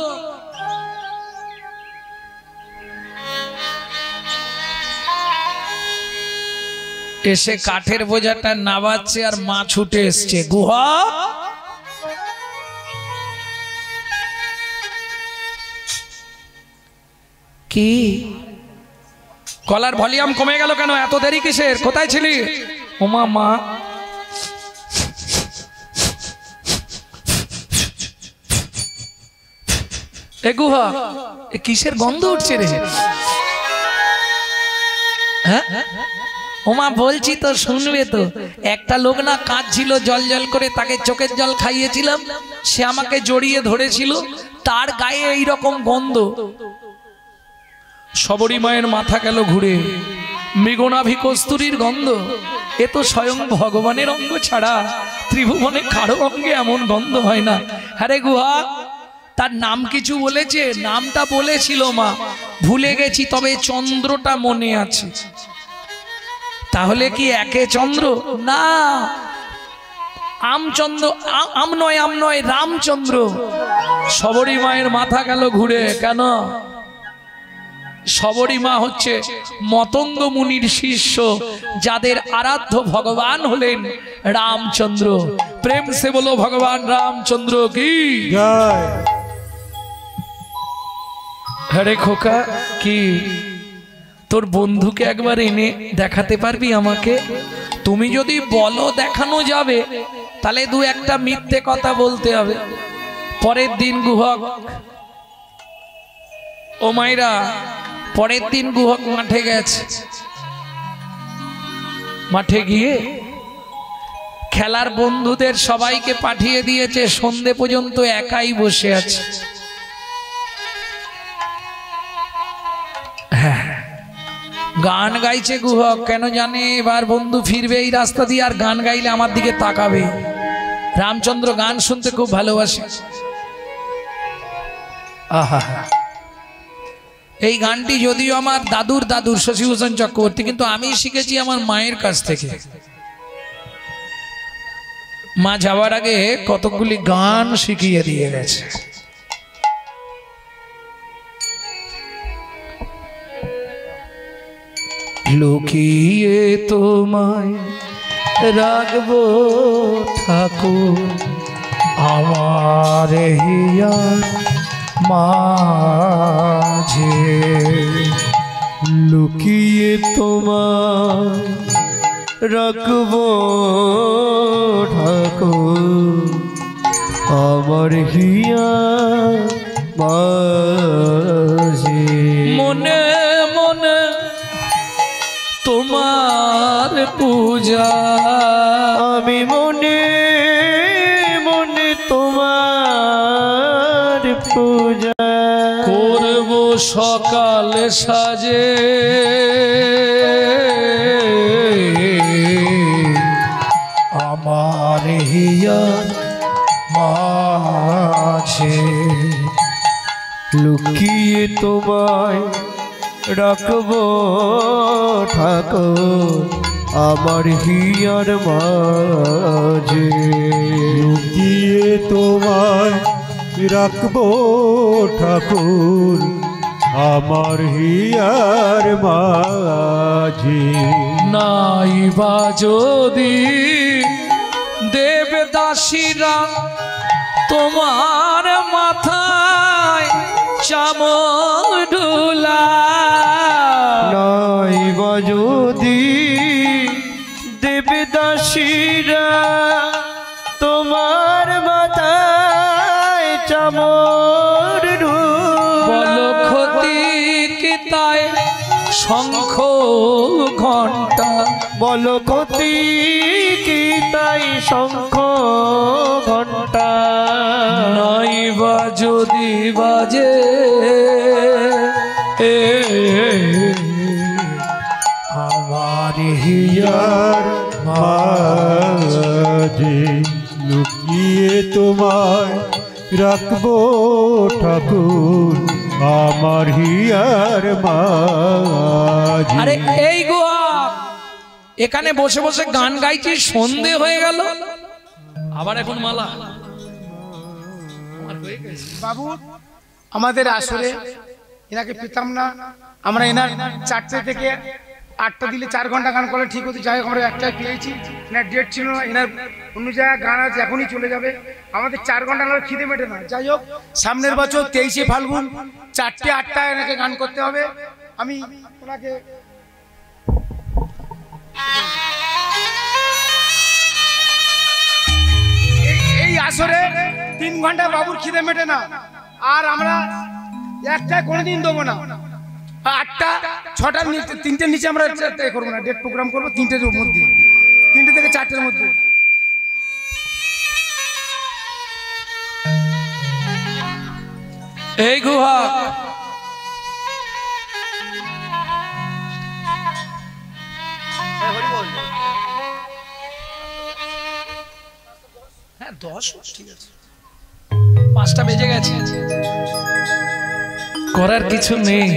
এসে কাঠের বোঝাটা নাবাচ্ছে আর মা ছুটে এসছে, গুহা কি? গলার ভলিউম কমে গেল কেন? এত দেরি কিসের? কোথায় ছিলি? ওমা মা, এ গুহা, এ কিসের গন্ধ উঠছে রে? হ্যাঁ ওমা বলছি তো, শুনবে তো। একটা লোক না কাঁদছিল জল জল করে, তাকে চোখের জল খাইয়েছিলাম, সে আমাকে জড়িয়ে ধরেছিল, তার গায়ে এইরকম গন্ধ। সবরী মায়ের মাথা গেল ঘুরে, মৃগনাভি কস্তুরীর গন্ধ। এ তো স্বয়ং ভগবানের অঙ্গ ছাড়া ত্রিভুবনে কারো অঙ্গে এমন গন্ধ হয় না। হ্যাঁ গুহা, তার নাম কিছু বলেছে? নামটা বলেছিল মা, ভুলে গেছি, তবে চন্দ্রটা মনে আছে। তাহলে কি একে চন্দ্র? না, আমচন্দ্র, আম নয় রামচন্দ্র। সবরী মায়ের মাথা গেল ঘুরে। কেন? সবরী মা হচ্ছে মতঙ্গ মুনির শিষ্য, যাদের আরাধ্য ভগবান হলেন রামচন্দ্র। প্রেম সে বলো ভগবান রামচন্দ্র কি জয়। হরে খোকা, কি তোর বন্ধুকে একবার এনে দেখাতে পারবি আমাকে? তুমি যদি বলো দেখানো যাবে, তাহলে দু একটা মিথ্যে কথা বলতে হবে। পরের দিন গুহক, ও মাইরা, পরের দিন গুহক মাঠে গেছে। মাঠে গিয়ে খেলার বন্ধুদের সবাইকে পাঠিয়ে দিয়েছে, সন্ধে পর্যন্ত একাই বসে আছে। হ্যাঁ, গান গাইছে গুহক। কেন জানে? এবার বন্ধু ফিরবে এই রাস্তা দিয়ে, আর গান গাইলে আমার দিকে তাকাবে। রামচন্দ্র গান শুনতে খুব ভালোবাসে। আহা, এই গানটি যদিও আমার দাদুর শশীভূষণ চক্রবর্তী, কিন্তু আমি শিখেছি আমার মায়ের কাছ থেকে। মা যাওয়ার আগে কতগুলি গান শিখিয়ে দিয়ে গেছে। লুকিয়ে তোমায় রাখবো ঠাকুর আমার হিয়ার মাঝে, লুকিয়ে তোমায় রাখবো ঠাকুর আমার হিয়া মাঝে। মনে মনে তোমার পূজা, আমি মনে মনে তোমার পূজা করব সকাল সাজে, আমার হিয়ার মাঝে। লুকিয়ে তোমায় রাখবো ঠাকুর আমার হিয়ার মাঝে। লুকিয়ে তোমায় রাখবো ঠাকুর আমার হিয়ার মাঝে। নাইবা যদি দেবদাসীরা তোমার মাথায় চামড়ুলা, নাইবা যদি দেবদাসীরা তোমার মাথায় চামড় বলো ক্ষতি কি তাই শঙ্খ ঘণ্টা, বলো ক্ষতি কি তাই শঙ্খ ঘণ্টা, নাইবা যদি বাজে আমার হিয়ার মাঝে। লুকিয়ে তোমায় রাখবো ঠাকুর আমার হিয়ার মাঝে। আরে এই গোয়া, এখানে বসে বসে গান গাইছি, সন্ধে হয়ে গেল, আবার এখন মালা। বাবু আমাদের আসলে এনাকে পেতাম না, আমরা এনার 4টে থেকে 8টা দিলে 4 ঘন্টা গান করলে ঠিক হতো। যাই হোক আমরা একটাই পেয়েছি, না ডেট ছিল না, এনার অন্য জায়গায় গান আছে, এখনই চলে যাবে। আমাদের 4 ঘন্টা না খিদে মেটে না। যাই হোক সামনের বছর 23শে ফাল্গুন 4টে 8টায় এনাকে গান করতে হবে। আমি ওনাকে এই আসরে 3 ঘন্টা বাবুর খিদে মেটে না, আর আমরা একটাই কোনোদিন দেবো না। 8টা 6টার নিচে 3টের নিচে আমরা করবো না, ডেট প্রোগ্রাম করবো 3টের মধ্যে, 3টে থেকে 4টের মধ্যে। এই গুহা হ্যাঁ 10 ঠিক আছে, 5টা বেজে গেছে, করার কিছু নেই।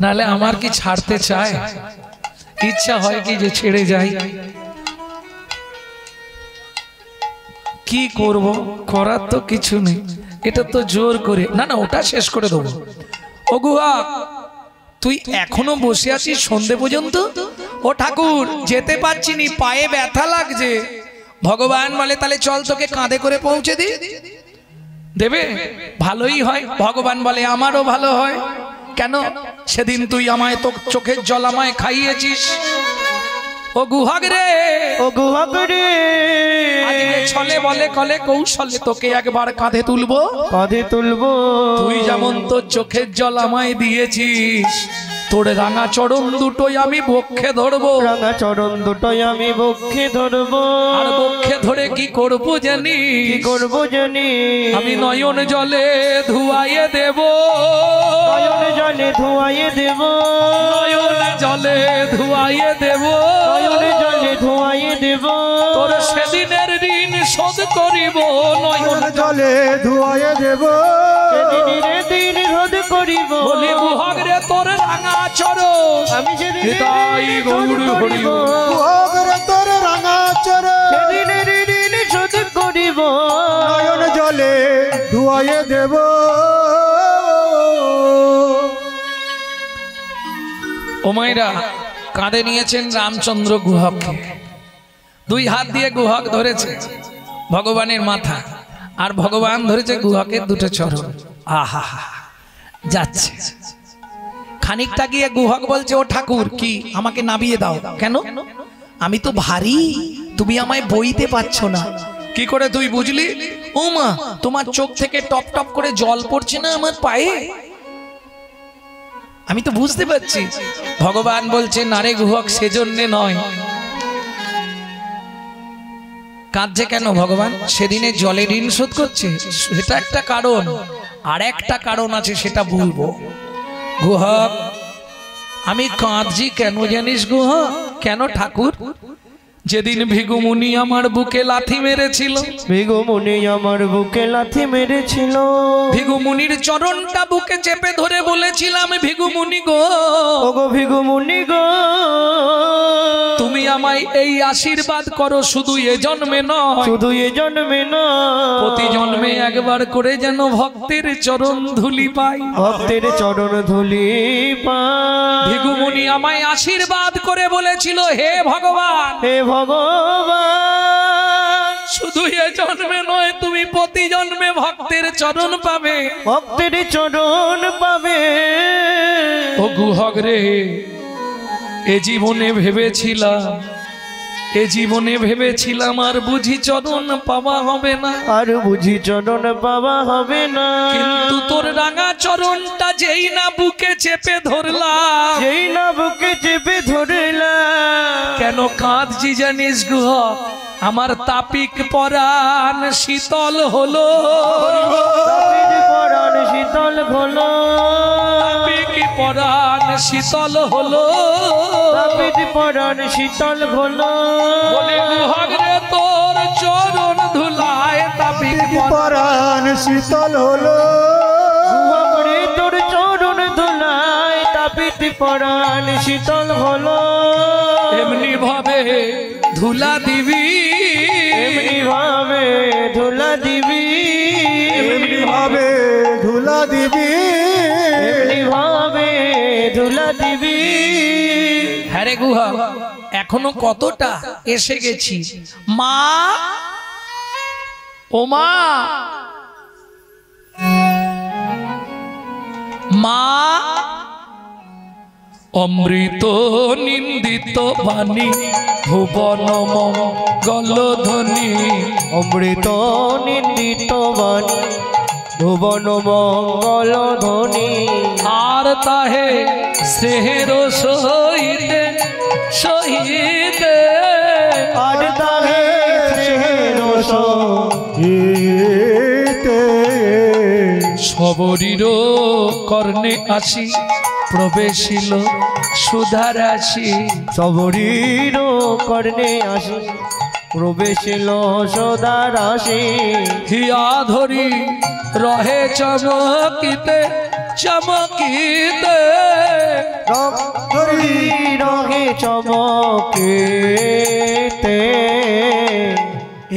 নালে আমার কি ছাড়তে চায়, ইচ্ছা হয় কি যে ছেড়ে যাই, কি করব, করার তো কিছু নেই। এটা তো জোর করে না, না ওটা শেষ করে দেবো। ও গুহা তুই এখনো বসে আছিস সন্ধে পর্যন্ত? ও ঠাকুর যেতে পারছি নি, পায়ে ব্যথা লাগছে। ভগবান বলে তাহলে চল তোকে কাঁধে করে পৌঁছে দি, দেবে? ভালোই হয়। ভগবান বলে আমারও ভালো হয়। কেন? সেদিন তুই আমায় তো চোখের জল আমায় খাইয়েছিস। ও গুহাগ রে, ও গুহাগ রে, আজকে ছলে বলে কলে কৌশলে তোকে একবার কাঁধে তুলবো, কাঁধে তুলবো। তুই যেমন তোর চোখের জল আমায় দিয়েছিস, তোর রাঙা চরণ দুটোই আমি বক্ষে ধরবো, রাঙা চরণ দুটোই আমি বক্ষে ধরবো। আর বক্ষে ধরে কি করবো জানি? কি করবো জানি? আমি নয়ন জলে ধুয়াইয়ে দেব, নয়ন জলে ধুয়াইয়ে দেব, নয়ন জলে ধুয়াইয়ে দেব, নয়ন জলে ধুয়াইয়ে দেব। তোর সেদিনের ঋণ শোধ করিব, নয়ন জলে ধুয়াইয়ে দেব, সেদিনের দিন রোধ করিব। বলি গুহাগ রে তোর রাঙা চরণ, আমি সেদিনের হৃদয় ঋণ গৌর শোধ হরিব। করিব, ওগরে তোর রাঙা চরণ, সেদিনের ঋণ শোধ করিব। নয়ন জলে ধুয়াইয়ে দেব। ও মায়েরা, কাঁধে নিয়েছেন রামচন্দ্র গুহককে, 2 হাত দিয়ে গুহক ধরেছে ভগবানের মাথা, আর ভগবান ধরেছে গুহকের 2টো চরণ। আহা যাচ্ছে। খানিকটা গিয়ে গুহক বলছে ও ঠাকুর কি আমাকে নামিয়ে দাও। কেন? আমি তো ভারী, তুমি আমায় বইতে পারছো না। কি করে তুই বুঝলি? ও মা, তোমার চোখ থেকে টপ টপ করে জল পড়ছে না আমার পায়ে, আমি তো বুঝতে পারছি। ভগবান বলছে না রে গুহক, সেজন্যে নয়। কাঁদছে কেন ভগবান? সেদিনে জলে ঋণ শোধ করছে, সেটা একটা কারণ। আর একটা কারণ আছে, সেটা বলবো। গুহক আমি কাঁদছি কেন জানিস গুহক? কেন ঠাকুর? যেদিন ভিগুমুনি আমার বুকে লাথি মেরেছিল, ভিগুমুনি আমার বুকে লাথি মেরেছিল, ভিগুমুনির চরণটা বুকে চেপে ধরে বলেছিলাম ভিগুমুনি গো, ওগো ভিগুমুনি গো, তুমি আমায় এই আশীর্বাদ করো, শুধু এ জন্মে নয়, শুধু এ জন্মে নয়, প্রতি জন্মে একবার করে যেন ভক্তের চরণ ধুলি পাই, ভক্তের চরণ ধুলি পাই। ভিগুমুনি আমায় আশীর্বাদ করে বলেছিল হে ভগবান, হে ভগবান, শুধু এ জন্মে নয়, তুমি প্রতি জন্মে ভক্তের চরণ পাবে, ভক্তের চরণ পাবে। ও গুহক রে, এ জীবনে ভেবেছিলাম, এ জীবনে ভেবেছিলাম আর বুঝি চরণ পাওয়া হবে না, আর বুঝি চরণ পাওয়া হবে না। কিন্তু তোর রাঙা চরণটা যেই না বুকে চেপে ধরলাম, যেই না বুকে চেপে ধরলাম, কেন কাঁদছি জানিস গুহক? আমার তাপিক পরাণ শীতল হলো, তাপিত পরাণ শীতল হলো, তাপিক পরাণ শীতল হলো, তাপিত পরাণ শীতল হলো। বলে গুহক রে তোর চরণ ধুলায় তাপিক পরাণ শীতল হলো, গুহক রে তোর চরণ ধুলায় তাপিত পরাণ শীতল হলো। এমনি ভাবে ধুলা দিবি, এমনি ভাবে ধুলা দিবি, এমনি ভাবে ধুলা দিবি, এমনি ভাবে ধুলা দিবি। হ্যাঁ রে গুহা, এখনো কতটা এসে গেছি। মা, ও মা, মা, অমৃত নিন্দিত বাণী ভুবন মঙ্গল ধ্বনি, অমৃত নিন্দিত বাণী ভুবন মঙ্গল ধ্বনি, আর তাহে স্নেহের সহিতে সহিতে, আর তাহে স্নেহের সহিতে সবরীর কর্ণে আসি প্রবেশিল সুধারাশি, সবরীর কর্ণে আসি প্রবেশিল সদা রাশি, হিয়া ধরি রহে চমকিতে চমকিতে, ধরি রহে চমকেতে।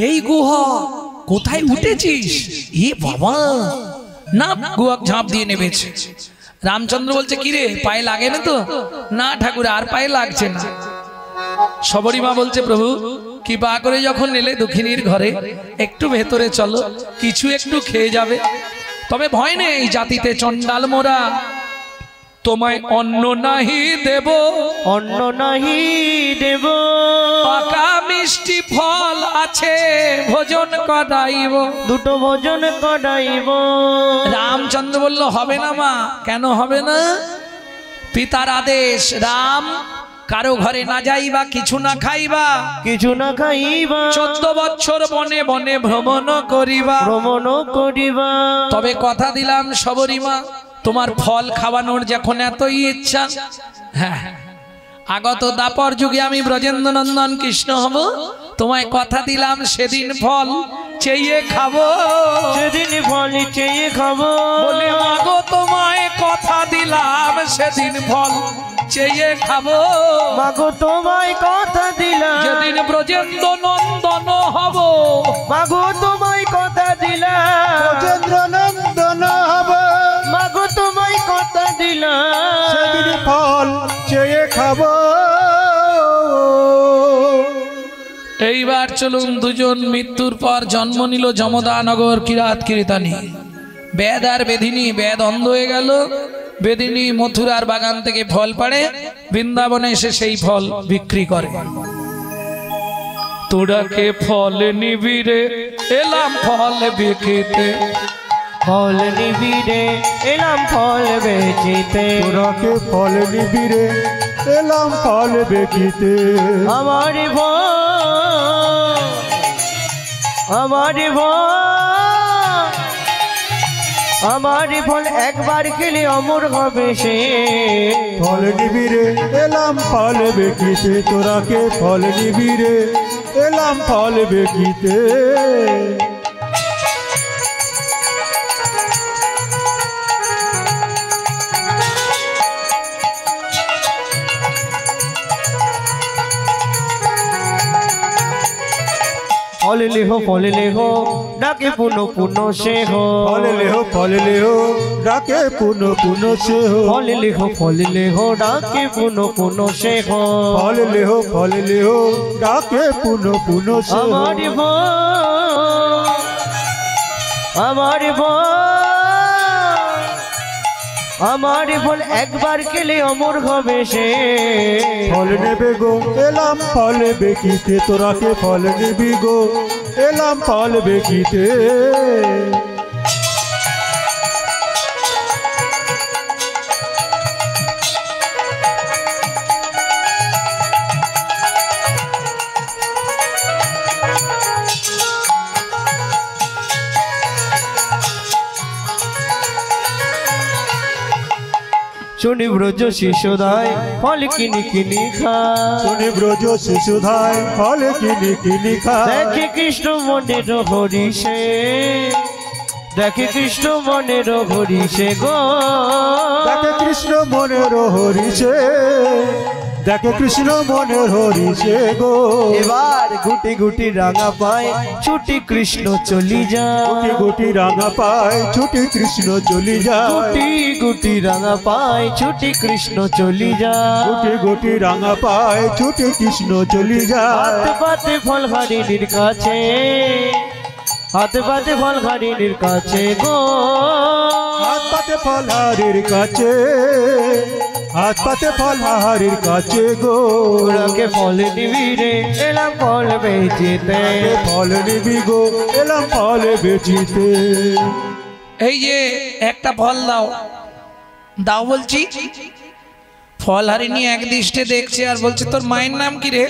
এই গুহা কোথায় উঠেছিস? এ বাবা, না গুহা ঝাঁপ দিয়ে নেমেছে। রামচন্দ্র বলছে কি রে, পায়ে লাগে না তো? না ঠাকুর, আর পায়ে লাগছে না। সবরী মা বলছে প্রভু কৃপা করে যখন নেলে দক্ষিণীর ঘরে, একটু ভেতরে চলো, কিছু একটু খেয়ে যাবে। তবে ভয় নেই, জাতিতে চণ্ডাল মোরা, তোমায় অন্ন নাহি দেব, অন্ন নাহি দেব, পাকা মিষ্টি ফল আছে ভোজন করাইব, দুটো ভোজন করাইব। রামচন্দ্র বলল হবে না মা। কেন হবে না? পিতার আদেশ, রাম কারো ঘরে না যাইবা, কিছু না খাইবা, কিছু না খাইবা, 14 বছর বনে বনে ভ্রমণ করিবা, ভ্রমণ করিবা। তবে কথা দিলাম সবরী মা, তোমার ফল খাওয়ানোর যখন এতই ইচ্ছা, হ্যাঁ, আগত দাপর যুগে আমি ব্রজেন্দ্র নন্দন কৃষ্ণ হব, তোমায় কথা দিলাম সেদিন ফল চেয়ে খাবো, সেদিন ফল চেয়ে খাবো। বলে মাগো তোমায় কথা দিলাম সেদিন ফল চেয়ে খাবো, মাগো তোমায় কথা দিলাম যেদিন ব্রজেন্দ্র নন্দন হব, মাগো তোমায় কথা দিলাম ব্রজেন্দ্র নন্দন হবে, মাগো তোমায় কথা দিলাম সেদিন ফল চেয়ে খাবো। এইবার চলুন দুজন মৃত্যুর পর জন্ম নিল যমদানগর কিরাত কীর্তানি। বেদ আর বেদিনী, বেদ অন্ধ হয়ে গেল, বেদিনী মথুরার বাগান থেকে ফল পাড়ে, বৃন্দাবনে এসে সেই ফল বিক্রি করে। তোরাকে ফল নিবিড়ে এলাম ফল বিকিতে, ফল নিবিড়ে এলাম ফল বেচিতে, তোরাকে ফল নিবিড়ে এলাম ফল বেকিতে, আমার ভয়, আমার ভয়, আমার ফল একবার খেলে অমর হবে সে, ফল নিবিড়ে এলাম ফল বেকিতে, তোরাকে ফল নিবিড়ে এলাম ফল বেকিতে। ফল লেহো ডাকে পুনো পুনো সে হো, ফল লেহো ডাকে পুনো পুনো সে হো, ফল লেহো ডাকে পুনো পুনো সে হো, ফল লেহো ডাকে পুনো পুনো সে হো। আমার ভয়, আমার ভয়, আমার ফল একবার খেলে অমর হবে সে, ফল নেবে গো এলাম ফল বেকিতে, তোরাকে ফল নিবি গো এলাম ফল বেকিতে। শুনি ব্রজ শিশুদায় ফল কিনি কিনি খা, শুনি ব্রজ শিশুধায় ফল কিনি কিনি খা, দেখে কৃষ্ণ মনের হরিষে, দেখে কৃষ্ণ মনের হরিষে গো, দেখে কৃষ্ণ মনের হরিষে, দেখে কৃষ্ণ মনের হরিষে গো। এবার গুটি গুটি রাঙা পায় ছুটি কৃষ্ণ চলি যায়, গুটি গুটি রাঙা পায় ছুটি কৃষ্ণ চলি যায়, গুটি গুটি রাঙা পায় ছুটি কৃষ্ণ চলি যায়, গুটি গুটি রাঙা পায় ছুটি কৃষ্ণ চলি যায়। হাতে পাতে ফল হারিণীর কাছে, হাতে পাতে ফল হারিণীর কাছে গো, হাত পাতে ফল হারির কাছে, হাত পাতে ফল হারির কাছে গো। ওরাকে ফল নিবি রে এলাম ফল বেচিতে, ফল নিবি গো এলাম ফল বেচিতে। এই যে একটা ফল দাও দাও বলছি, ফল হারিনি এক দৃষ্টে দেখছে আর বলছে তোর মায়ের নাম কি রে?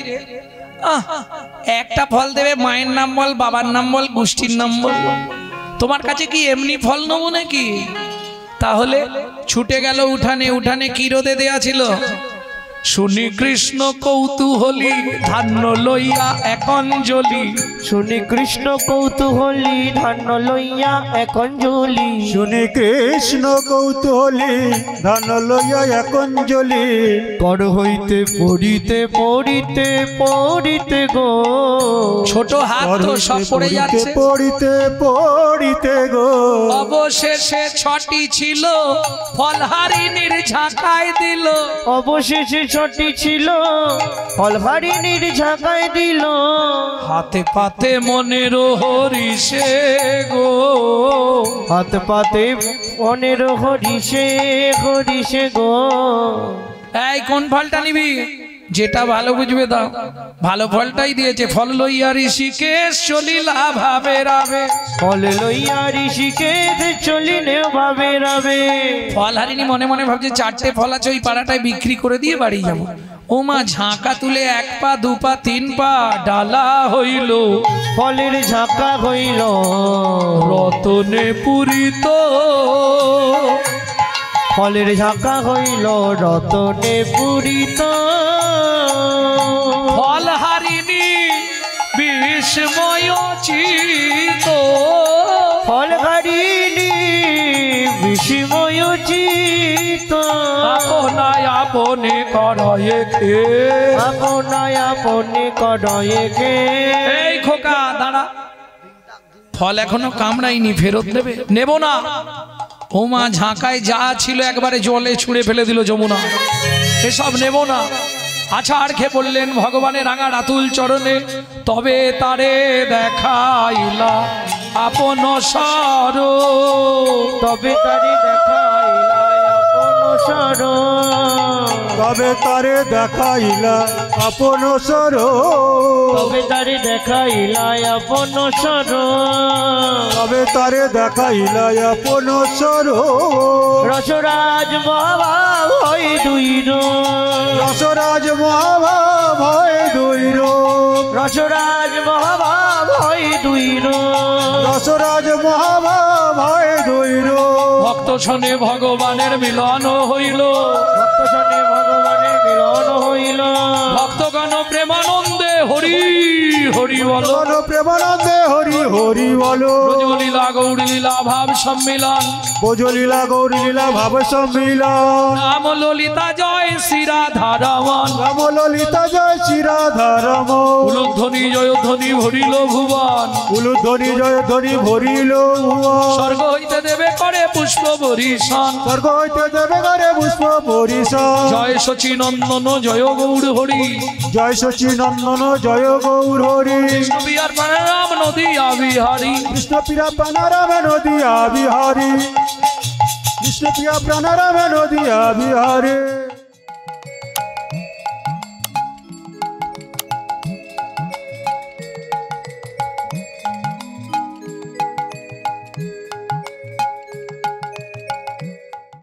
একটা ফল দেবে, মায়ের নাম বল, বাবার নাম বল, গোষ্ঠীর নাম বল। তোমার কাছে কি এমনি ফল নেবো নাকি? তাহলে ছুটে গেল উঠানে। উঠানে কি রোদে দেয়া ছিল? শুনি কৃষ্ণ কৌতূহলী ধান্য লইয়া এক অঞ্জলি, শুনি কৃষ্ণ কৌতূহলী ধান্য লইয়া এক অঞ্জলি, শুনি কৃষ্ণ কৌতূহলী ধান লইয়া এক অঞ্জলি, কর হইতে পড়িতে পড়িতে পড়িতে গো, ছোট হাত তো সব পড়ে যাচ্ছে। পড়িতে পড়িতে গো, অবশেষে ছটি ছিল ফল হারিনীর ঝাঁকায় দিল, অবশেষে ছটি ছিল ফল হারিণীর ঝাঁকায় দিল, হাতে পাতে মনের হরিষে গো, হাত পাতে মনের হরিষে হরিষে গো। এই কোন ফলটা নিবি? যেটা ভালো বুঝবে দাও। ভালো ফলটাই দিয়েছে। ফল লইয়া ঋষিকেশ চলিলা ভাবে রাবে, ফল লইয়া ঋষিকেশ চলিলে ভাবে রাবে। ফল হারিনি মনে মনে ভাবছে চারটে ফল আছে, ওই পাড়াটায় বিক্রি করে দিয়ে বাড়ি যাবো। ও মা, ঝাঁকা তুলে এক পা দু পা তিন পা ডালা হইল, ফলের ঝাঁকা হইল রতনে পুরিত, ফলের ঝাঁকা হইল রতনে পূরিত, ফল হারিনি বিস্ময় চিত, ফল হারিণী বিস্ময় চিত, আপনায় আপনে করয়ে খে। আপনায় আপনি করয়ে কে। এই খোকা দাঁড়া, ফল এখনো কামড়াইনি, ফেরত নেবে? নেব না। ও মা, ঝাঁকায় যা ছিল একবারে জলে ছুঁড়ে ফেলে দিল যমুনা, এসব নেব না। আচ্ছা, আর খেয়ে বললেন ভগবানের রাঙা রাতুল চরণে, তবে তারে দেখাইলা আপন সর, তবে তারে দেখাইলা আপন সর, তবে তারে দেখাইলা আপন সর, তবে তারে দেখাইলা আপন সর, তবে তারে দেখাইলা আপন সর। রসরাজ মহাভাব হয় দুই রূপ, রসরাজ মহাভাব হয় দুই রূপ, রসরাজ মহাভাব হয় দুই রূপ, রসরাজ মহাভাব হয় দুই রূপ। ভক্ত শোনে ভগবানের মিলন হইল, ভক্ত শোনে ভগবানের মিলন হইল, ভক্তগণ প্রেমানন্দে হরি হরি বল, বলো প্রেমানন্দে হরি হরি বলো। ব্রজলীলা গৌরলীলা ভাব সম্মিলন, ব্রজলীলা গৌরলীলা ভাব সম্মিলন, রাম ললিতা জয় শ্রী রাধা রমন, রাম ললিতা জয় শ্রী রাধা রমন, উলুধ্বনি জয়ধ্বনি ভরিল ভুবন, উলুধ্বনি জয়ধ্বনি ভরিল ভুবন, স্বর্গ হইতে দেবে করে পুষ্প বরিশন, স্বর্গ হইতে দেবে করে পুষ্প পরিশন। জয় শচী নন্দন জয় গৌর হরি, জয় শচী নন্দন জয় গৌর হরি, কৃষ্ণ বিহার প্রাণরাম নদী আবিহারী, কৃষ্ণ প্রিয়া প্রাণারাম নদিয়া বিহারী, কৃষ্ণ প্রিয়া প্রাণারাম নদিয়া বিহারী।